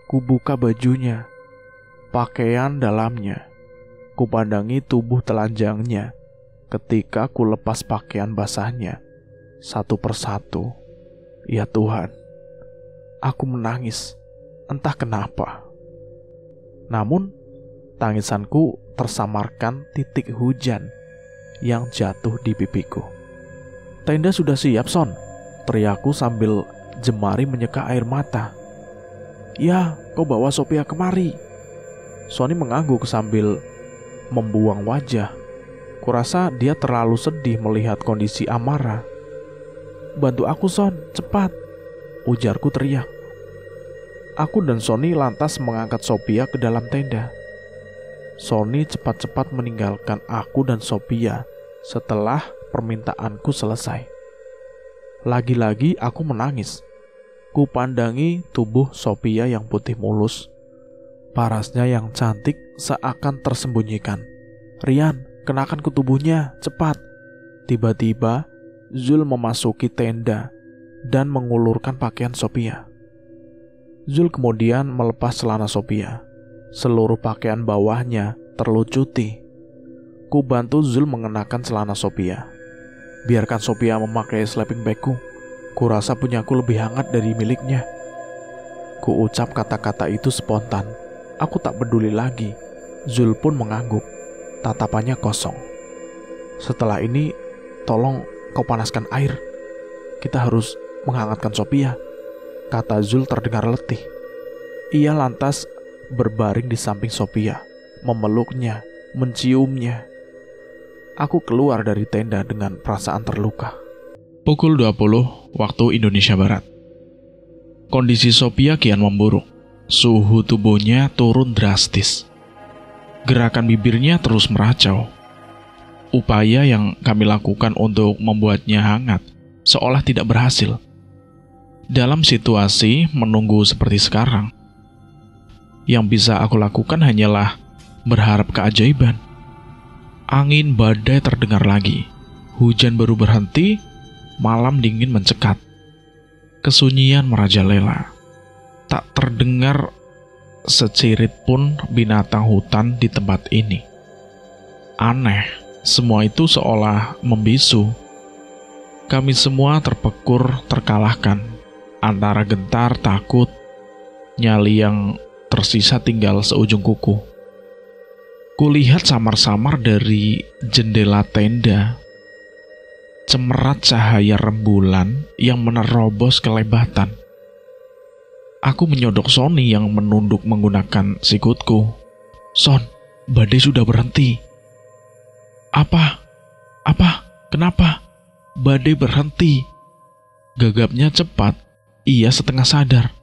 Ku buka bajunya, pakaian dalamnya. Ku pandangi tubuh telanjangnya ketika ku lepas pakaian basahnya satu persatu. Ya Tuhan, aku menangis, entah kenapa. Namun, tangisanku tersamarkan titik hujan yang jatuh di pipiku. Tenda sudah siap, Son, teriakku sambil jemari menyeka air mata. Ya, kau bawa Sophia kemari. Sony mengangguk sambil membuang wajah. Kurasa dia terlalu sedih melihat kondisi Amara. Bantu aku, Son, cepat, ujarku teriak. Aku dan Sony lantas mengangkat Sophia ke dalam tenda. Sony cepat-cepat meninggalkan aku dan Sophia setelah permintaanku selesai. Lagi-lagi aku menangis. Ku pandangi tubuh Sophia yang putih mulus. Parasnya yang cantik seakan tersembunyikan. Rian, kenakan ke tubuhnya, cepat. Tiba-tiba, Zul memasuki tenda dan mengulurkan pakaian Sophia. Zul kemudian melepas celana Sophia. Seluruh pakaian bawahnya terlucuti. Ku bantu Zul mengenakan celana Sophia. Biarkan Sophia memakai sleeping bagku. Kurasa punyaku lebih hangat dari miliknya. Ku ucap kata-kata itu spontan. Aku tak peduli lagi. Zul pun mengangguk. Tatapannya kosong. Setelah ini, tolong kau panaskan air. Kita harus menghangatkan Sophia, kata Zul terdengar letih. Ia lantas berbaring di samping Sophia, memeluknya, menciumnya. Aku keluar dari tenda dengan perasaan terluka. Pukul 20 waktu Indonesia Barat. Kondisi Sophia kian memburuk. Suhu tubuhnya turun drastis. Gerakan bibirnya terus meracau. Upaya yang kami lakukan untuk membuatnya hangat seolah tidak berhasil. Dalam situasi menunggu seperti sekarang, yang bisa aku lakukan hanyalah berharap keajaiban. Angin badai terdengar lagi. Hujan baru berhenti, malam dingin mencekat. Kesunyian merajalela. Tak terdengar secirit pun binatang hutan di tempat ini. Aneh, semua itu seolah membisu. Kami semua terpekur, terkalahkan. Antara gentar, takut, nyali yang tersisa tinggal seujung kuku. Kulihat samar-samar dari jendela tenda, cemerat cahaya rembulan yang menerobos kelebatan. Aku menyodok Sony yang menunduk menggunakan sikutku. Son, badai sudah berhenti. Apa? Kenapa? Badai berhenti. Gagapnya cepat. Ia setengah sadar.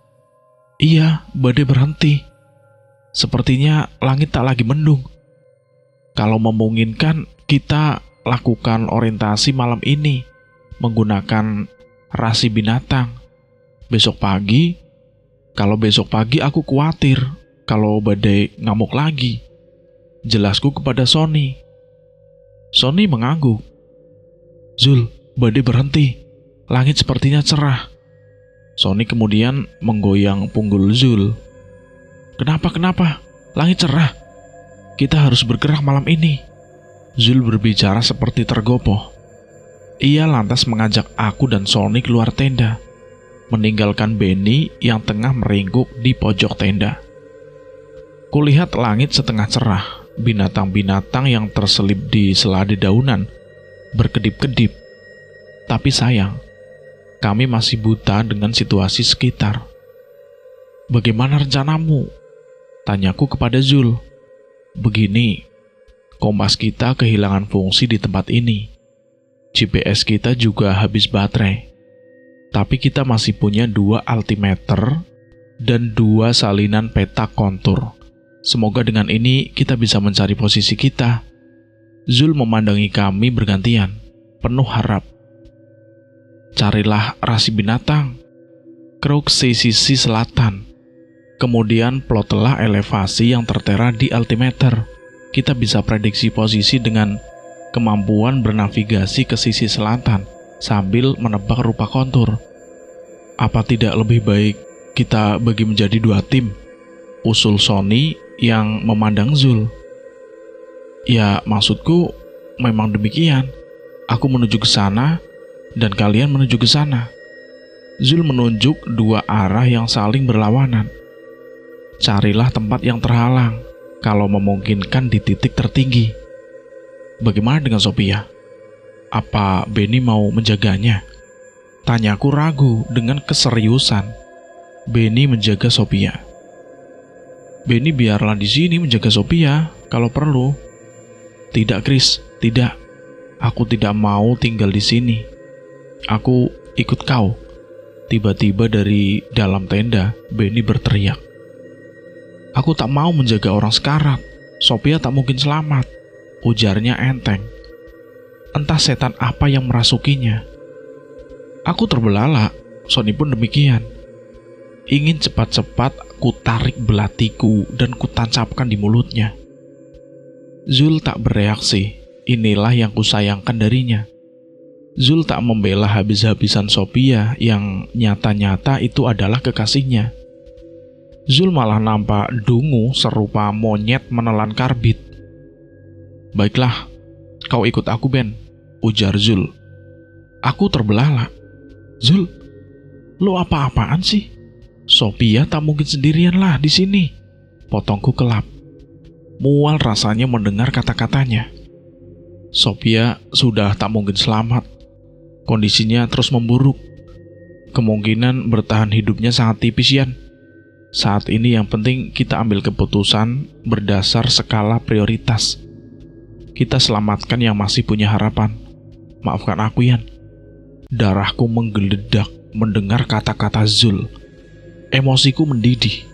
Iya, badai berhenti. Sepertinya langit tak lagi mendung. Kalau memungkinkan, kita lakukan orientasi malam ini menggunakan rasi binatang. Kalau besok pagi aku khawatir kalau badai ngamuk lagi. Jelasku kepada Sony. Sony mengangguk. Zul, badai berhenti. Langit sepertinya cerah. Sony kemudian menggoyang punggul Zul. Kenapa? Langit cerah. Kita harus bergerak malam ini. Zul berbicara seperti tergopoh. Ia lantas mengajak aku dan Sony keluar tenda, meninggalkan Benny yang tengah meringkuk di pojok tenda. Kulihat langit setengah cerah, binatang-binatang yang terselip di sela dedaunan berkedip-kedip. Tapi sayang, kami masih buta dengan situasi sekitar. Bagaimana rencanamu? Tanyaku kepada Zul. Begini, kompas kita kehilangan fungsi di tempat ini. GPS kita juga habis baterai. Tapi kita masih punya 2 altimeter dan 2 salinan peta kontur. Semoga dengan ini kita bisa mencari posisi kita. Zul memandangi kami bergantian, penuh harap. Carilah rasi binatang, Kruk sisi selatan. Kemudian plotlah elevasi yang tertera di altimeter. Kita bisa prediksi posisi dengan kemampuan bernavigasi ke sisi selatan sambil menebak rupa kontur. Apa tidak lebih baik kita bagi menjadi 2 tim? Usul Sony yang memandang Zul. Ya, maksudku memang demikian. Aku menuju ke sana dan kalian menuju ke sana. Zul menunjuk 2 arah yang saling berlawanan. Carilah tempat yang terhalang, kalau memungkinkan di titik tertinggi. Bagaimana dengan Sophia? Apa Benny mau menjaganya? Tanyaku ragu dengan keseriusan. Benny menjaga Sophia. Benny biarlah di sini menjaga Sophia kalau perlu. Tidak, Chris, tidak. Aku tidak mau tinggal di sini. Aku ikut kau. Tiba-tiba dari dalam tenda, Benny berteriak. Aku tak mau menjaga orang sekarat. Sophia tak mungkin selamat, ujarnya enteng. Entah setan apa yang merasukinya. Aku terbelalak, Sony pun demikian. Ingin cepat-cepat ku tarik belatiku dan ku tancapkan di mulutnya. Zul tak bereaksi. Inilah yang kusayangkan darinya. Zul tak membela habis-habisan Sophia yang nyata-nyata itu adalah kekasihnya. Zul malah nampak dungu serupa monyet menelan karbit. Baiklah, kau ikut aku, Ben, ujar Zul. Aku terbelalak. Zul, lo apa-apaan sih? Sophia tak mungkin sendirian lah di sini. Potongku kelap. Mual rasanya mendengar kata-katanya. Sophia sudah tak mungkin selamat. Kondisinya terus memburuk. Kemungkinan bertahan hidupnya sangat tipis, Yan. Saat ini yang penting kita ambil keputusan berdasar skala prioritas. Kita selamatkan yang masih punya harapan. Maafkan aku, Yan. Darahku menggeledak mendengar kata-kata Zul. Emosiku mendidih.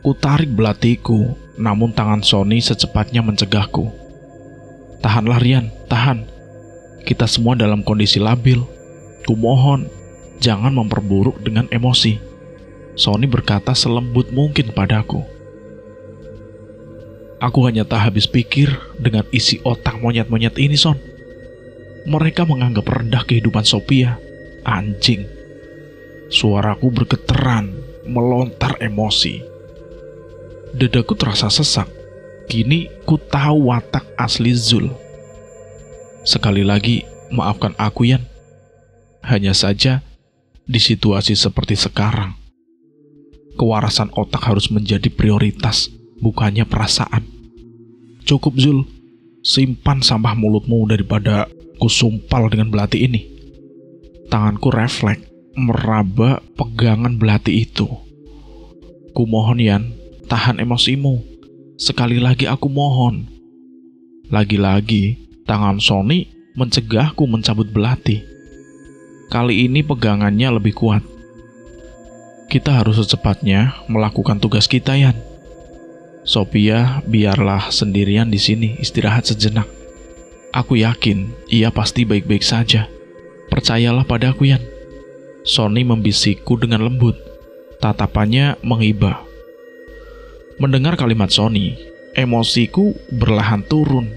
Ku tarik belatiku, namun tangan Sony secepatnya mencegahku. Tahanlah, Rian, tahan. Kita semua dalam kondisi labil. Kumohon, jangan memperburuk dengan emosi. Sony berkata selembut mungkin padaku. Aku hanya tak habis pikir dengan isi otak monyet-monyet ini, Son. Mereka menganggap rendah kehidupan Sophia. Anjing. Suaraku bergeteran, melontar emosi. Dadaku terasa sesak. Kini ku tahu watak asli Zul. Sekali lagi, maafkan aku, Yan. Hanya saja, di situasi seperti sekarang, kewarasan otak harus menjadi prioritas, bukannya perasaan. Cukup, Zul. Simpan sampah mulutmu daripada kusumpal dengan belati ini. Tanganku refleks meraba pegangan belati itu. Kumohon, Yan, tahan emosimu. Sekali lagi aku mohon. Lagi-lagi, tangan Sony mencegahku mencabut belati. Kali ini pegangannya lebih kuat. Kita harus secepatnya melakukan tugas kita, Yan. Sophia biarlah sendirian di sini istirahat sejenak. Aku yakin ia pasti baik-baik saja. Percayalah padaku, Yan. Sony membisikku dengan lembut. Tatapannya menghibah. Mendengar kalimat Sony, emosiku berlahan turun.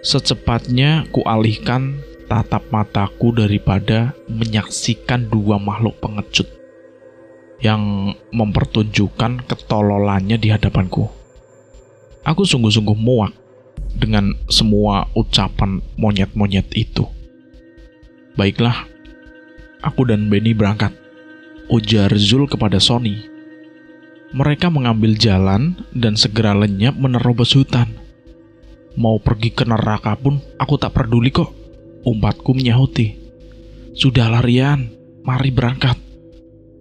Secepatnya kualihkan tatap mataku daripada menyaksikan 2 makhluk pengecut yang mempertunjukkan ketololannya di hadapanku. Aku sungguh-sungguh muak dengan semua ucapan monyet-monyet itu. Baiklah, aku dan Benny berangkat, ujar Zul kepada Sony. Mereka mengambil jalan dan segera lenyap menerobos hutan. Mau pergi ke neraka pun aku tak peduli kok, umpatku menyahuti. Sudahlah, Rian, mari berangkat.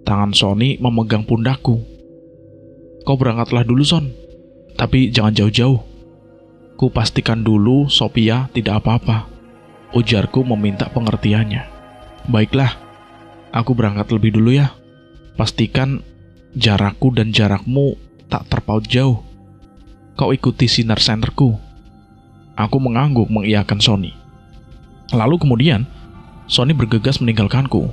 Tangan Sony memegang pundakku. Kau berangkatlah dulu, Son. Tapi jangan jauh-jauh. Ku pastikan dulu Sophia tidak apa-apa. Ujarku meminta pengertiannya. Baiklah, aku berangkat lebih dulu ya. Pastikan jarakku dan jarakmu tak terpaut jauh. Kau ikuti sinar senterku. Aku mengangguk mengiyakan Sony. Lalu kemudian, Sony bergegas meninggalkanku.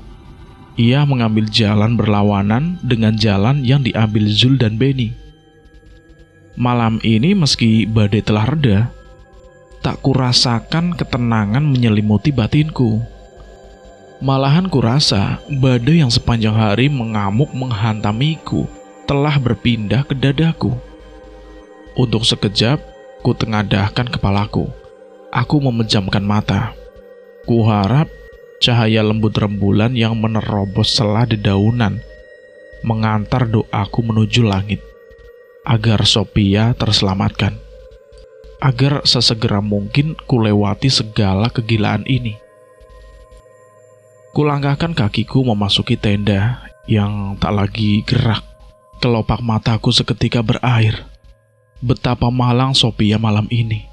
Ia mengambil jalan berlawanan dengan jalan yang diambil Zul dan Benny. Malam ini meski badai telah reda, tak kurasakan ketenangan menyelimuti batinku. Malahan kurasa badai yang sepanjang hari mengamuk menghantamiku telah berpindah ke dadaku. Untuk sekejap, ku tengadahkan kepalaku. Aku memejamkan mata. Kuharap cahaya lembut rembulan yang menerobos sela dedaunan mengantar doaku menuju langit, agar Sophia terselamatkan, agar sesegera mungkin kulewati segala kegilaan ini. Kulangkahkan kakiku memasuki tenda yang tak lagi gerak. Kelopak mataku seketika berair. Betapa malang Sophia malam ini.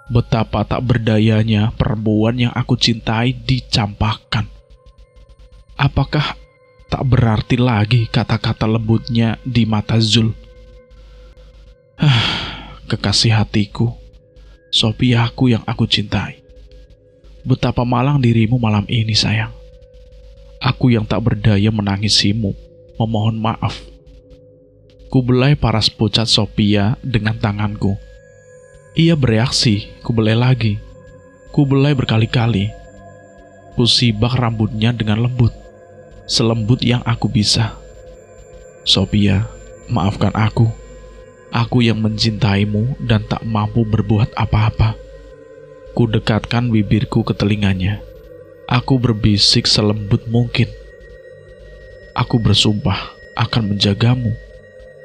Betapa tak berdayanya perempuan yang aku cintai dicampakkan. Apakah tak berarti lagi kata-kata lembutnya di mata Zul? Kekasih hatiku, Sophiaku yang aku cintai. Betapa malang dirimu malam ini, sayang. Aku yang tak berdaya menangisimu, memohon maaf. Kubelai paras pucat Sophia dengan tanganku. Ia bereaksi, kubelai lagi. Kubelai berkali-kali. Kusibak rambutnya dengan lembut, selembut yang aku bisa. Sophia, maafkan aku. Aku yang mencintaimu dan tak mampu berbuat apa-apa. Kudekatkan bibirku ke telinganya. Aku berbisik selembut mungkin. Aku bersumpah akan menjagamu.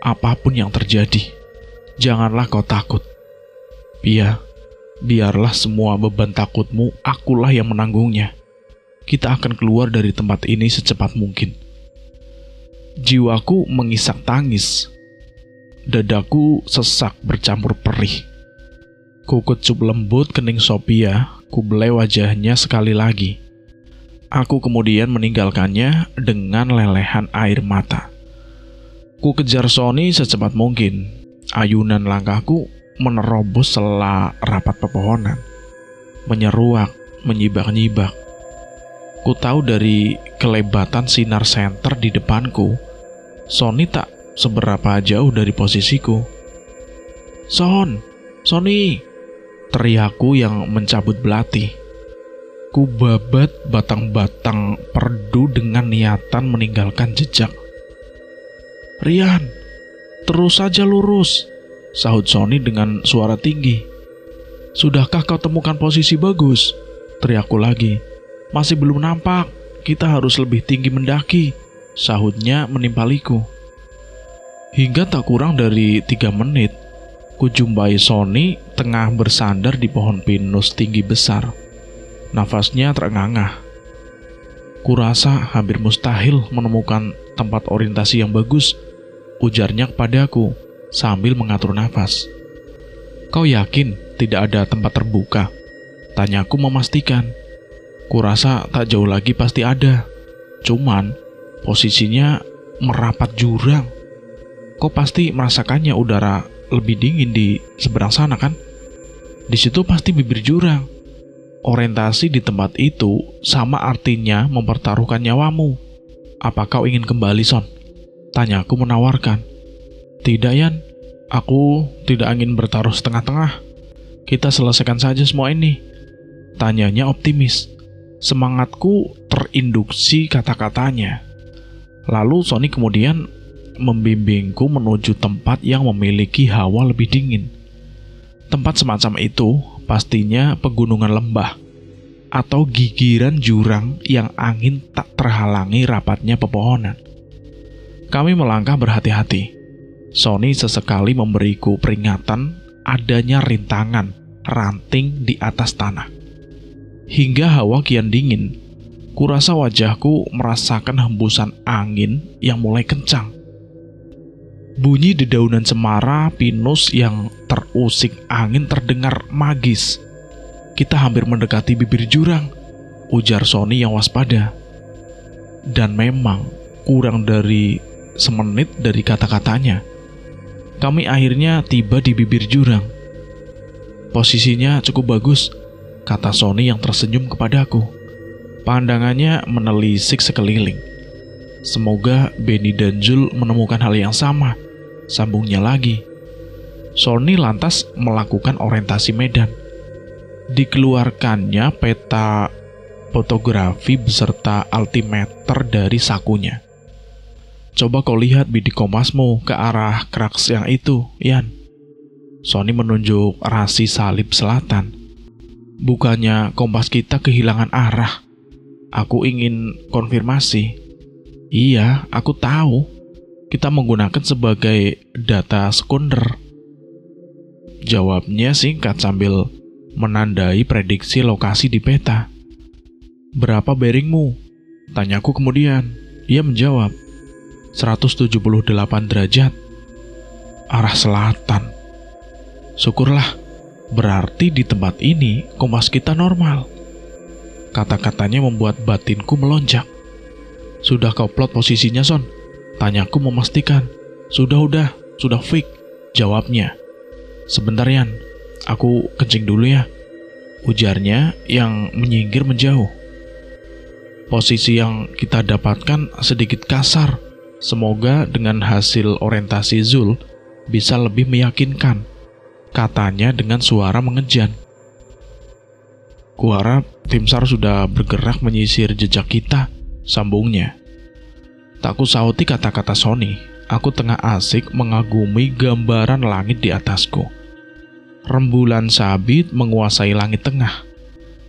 Apapun yang terjadi, janganlah kau takut. Biarlah semua beban takutmu, akulah yang menanggungnya. Kita akan keluar dari tempat ini secepat mungkin. Jiwaku mengisak tangis. Dadaku sesak bercampur perih. Ku kecup lembut kening Sophia, ku belai wajahnya sekali lagi. Aku kemudian meninggalkannya dengan lelehan air mata. Ku kejar Sony secepat mungkin. Ayunan langkahku menerobos sela rapat pepohonan, menyeruak, menyibak-nyibak. Ku tahu dari kelebatan sinar senter di depanku, Sony tak seberapa jauh dari posisiku. Sony, teriakku yang mencabut belati. Ku babat batang-batang perdu dengan niatan meninggalkan jejak. Rian, terus saja lurus, sahut Sony dengan suara tinggi. Sudahkah kau temukan posisi bagus? Teriakku lagi. Masih belum nampak, kita harus lebih tinggi mendaki, sahutnya menimpaliku. Hingga tak kurang dari 3 menit, kujumpai Sony tengah bersandar di pohon pinus tinggi besar. Nafasnya terengah-engah. Kurasa hampir mustahil menemukan tempat orientasi yang bagus, ujarnya kepadaku sambil mengatur nafas. Kau yakin tidak ada tempat terbuka? Tanyaku memastikan. Kurasa tak jauh lagi pasti ada. Cuman posisinya merapat jurang. Kau pasti merasakannya udara lebih dingin di seberang sana kan? Di situ pasti bibir jurang. Orientasi di tempat itu sama artinya mempertaruhkan nyawamu. Apa kau ingin kembali, Son? Tanyaku menawarkan. Tidak, Yan. Aku tidak ingin bertaruh setengah-tengah. Kita selesaikan saja semua ini. Tanyanya optimis. Semangatku terinduksi kata-katanya. Lalu Sony kemudian membimbingku menuju tempat yang memiliki hawa lebih dingin. Tempat semacam itu pastinya pegunungan lembah atau gigiran jurang yang angin tak terhalangi rapatnya pepohonan. Kami melangkah berhati-hati. Sony sesekali memberiku peringatan adanya rintangan ranting di atas tanah. Hingga hawa kian dingin, kurasa wajahku merasakan hembusan angin yang mulai kencang. Bunyi dedaunan cemara pinus yang terusik angin terdengar magis. Kita hampir mendekati bibir jurang, ujar Sony yang waspada. Dan memang kurang dari semenit dari kata-katanya, kami akhirnya tiba di bibir jurang. Posisinya cukup bagus, kata Sony yang tersenyum kepadaku. Pandangannya menelisik sekeliling. Semoga Benny dan Zul menemukan hal yang sama, sambungnya lagi. Sony lantas melakukan orientasi medan. Dikeluarkannya peta fotografi beserta altimeter dari sakunya. Coba kau lihat bidik kompasmu ke arah kraks yang itu, Ian. Sony menunjuk rasi salib selatan. Bukannya kompas kita kehilangan arah? Aku ingin konfirmasi. Iya, aku tahu. Kita menggunakan sebagai data sekunder. Jawabnya singkat sambil menandai prediksi lokasi di peta. Berapa bearingmu? Tanyaku kemudian. Ia menjawab, 178 derajat. Arah selatan. Syukurlah, berarti di tempat ini kompas kita normal. Kata-katanya membuat batinku melonjak. Sudah kau plot posisinya, Son? Tanyaku memastikan. Sudah fix, jawabnya. Sebentar, Yan, aku kencing dulu ya, ujarnya yang menyinggir menjauh. Posisi yang kita dapatkan sedikit kasar. Semoga dengan hasil orientasi Zul bisa lebih meyakinkan, katanya dengan suara mengejan. Kuharap tim SAR sudah bergerak menyisir jejak kita, sambungnya. Tak kusauti kata-kata Sony. Aku tengah asik mengagumi gambaran langit di atasku. Rembulan sabit menguasai langit tengah.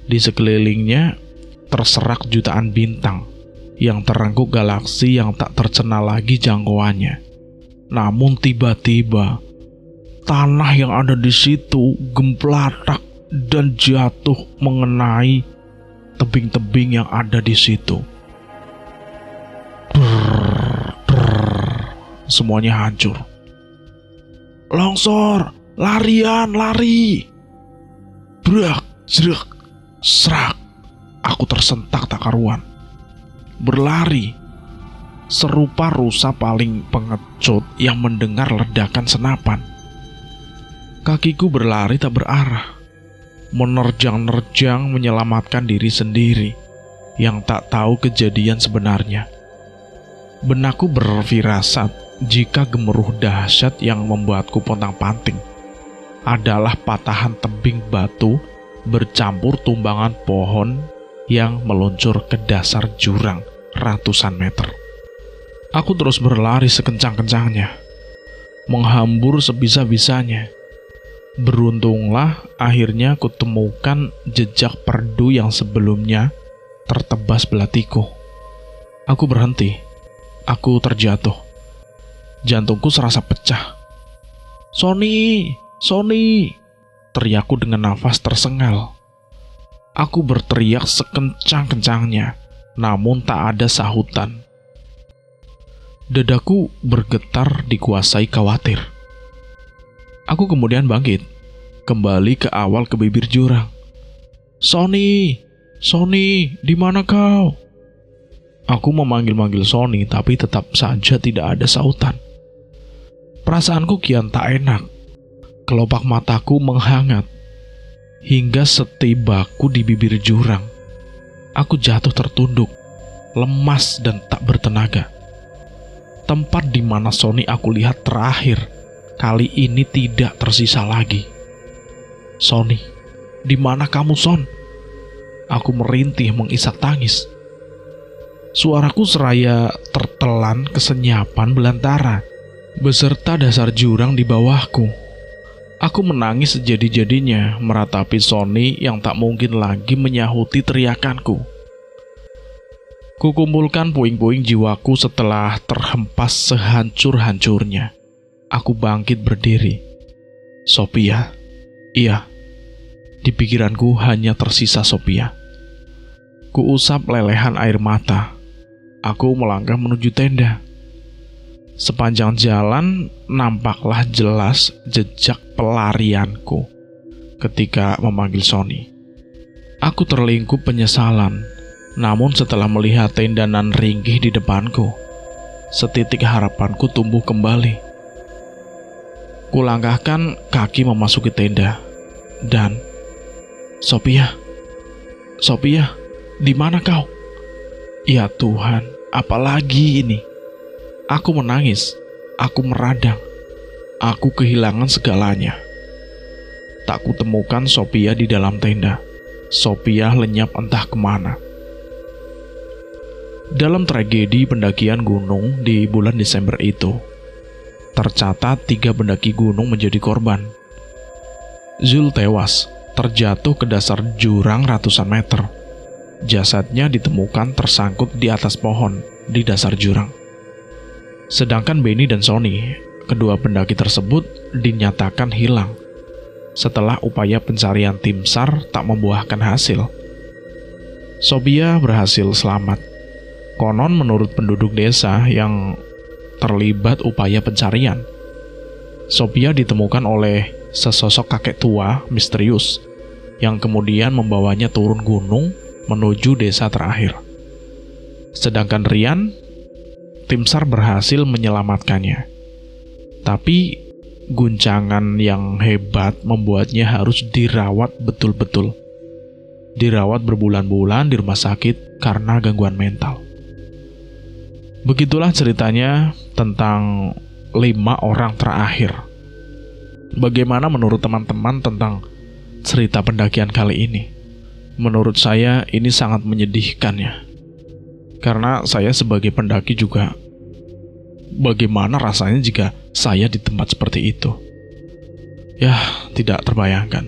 Di sekelilingnya terserak jutaan bintang yang terengkuk galaksi yang tak tercenal lagi jangkauannya. Namun tiba-tiba tanah yang ada di situ gemplatak dan jatuh mengenai tebing-tebing yang ada di situ. Semuanya hancur. Longsor, lari. Brak, jerak, serak. Aku tersentak tak karuan. Berlari. Serupa rusa paling pengecut yang mendengar ledakan senapan. Kakiku berlari tak berarah. Menerjang-nerjang menyelamatkan diri sendiri yang tak tahu kejadian sebenarnya. Benakku berfirasat jika gemuruh dahsyat yang membuatku pontang-panting adalah patahan tebing batu bercampur tumbangan pohon yang meluncur ke dasar jurang ratusan meter. Aku terus berlari sekencang-kencangnya, menghambur sebisa-bisanya. Beruntunglah akhirnya kutemukan jejak perdu yang sebelumnya tertebas belatiku. Aku berhenti. Aku terjatuh. Jantungku serasa pecah. Sony! Teriakku dengan nafas tersengal. Aku berteriak sekencang-kencangnya, namun tak ada sahutan. Dadaku bergetar dikuasai khawatir. Aku kemudian bangkit, kembali ke awal ke bibir jurang. Sony, di mana kau? Aku memanggil-manggil Sony, tapi tetap saja tidak ada sautan. Perasaanku kian tak enak. Kelopak mataku menghangat. Hingga setibaku di bibir jurang, aku jatuh tertunduk, lemas dan tak bertenaga. Tempat di mana Sony aku lihat terakhir, kali ini tidak tersisa lagi. Sony, di mana kamu, Son? Aku merintih mengisak tangis. Suaraku seraya tertelan kesenyapan belantara, beserta dasar jurang di bawahku. Aku menangis sejadi-jadinya meratapi Sony yang tak mungkin lagi menyahuti teriakanku. Kukumpulkan puing-puing jiwaku setelah terhempas sehancur-hancurnya. Aku bangkit berdiri. Sophia, iya. Di pikiranku hanya tersisa Sophia. Kuusap lelehan air mata. Aku melangkah menuju tenda. Sepanjang jalan nampaklah jelas jejak pelarianku ketika memanggil Sony. Aku terlingkup penyesalan, namun setelah melihat tenda nan ringkih di depanku, setitik harapanku tumbuh kembali. Kulangkahkan kaki memasuki tenda, dan Sophia, di mana kau? Ya Tuhan, apalagi ini? Aku menangis, aku meradang, aku kehilangan segalanya. Tak kutemukan Sophia di dalam tenda. Sophia lenyap entah kemana. Dalam tragedi pendakian gunung di bulan Desember itu, tercatat 3 pendaki gunung menjadi korban. Zul tewas, terjatuh ke dasar jurang ratusan meter. Jasadnya ditemukan tersangkut di atas pohon di dasar jurang. Sedangkan Benny dan Sony, kedua pendaki tersebut, dinyatakan hilang setelah upaya pencarian tim SAR tak membuahkan hasil. Sophia berhasil selamat. Konon menurut penduduk desa yang terlibat upaya pencarian, Sophia ditemukan oleh sesosok kakek tua misterius yang kemudian membawanya turun gunung menuju desa terakhir. Sedangkan Rian, tim SAR berhasil menyelamatkannya. Tapi guncangan yang hebat membuatnya harus dirawat betul-betul. Dirawat berbulan-bulan di rumah sakit karena gangguan mental. Begitulah ceritanya tentang 5 orang terakhir. Bagaimana menurut teman-teman tentang cerita pendakian kali ini? Menurut saya ini sangat menyedihkan ya. Karena saya sebagai pendaki juga, bagaimana rasanya jika saya di tempat seperti itu? Ya, tidak terbayangkan.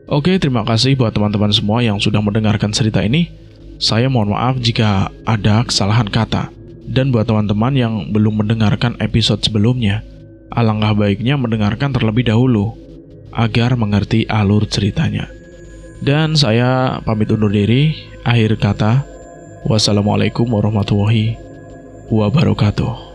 Oke, terima kasih buat teman-teman semua yang sudah mendengarkan cerita ini. Saya mohon maaf jika ada kesalahan kata. Dan buat teman-teman yang belum mendengarkan episode sebelumnya, alangkah baiknya mendengarkan terlebih dahulu agar mengerti alur ceritanya. Dan saya pamit undur diri. Akhir kata, wassalamualaikum warahmatullahi wabarakatuh.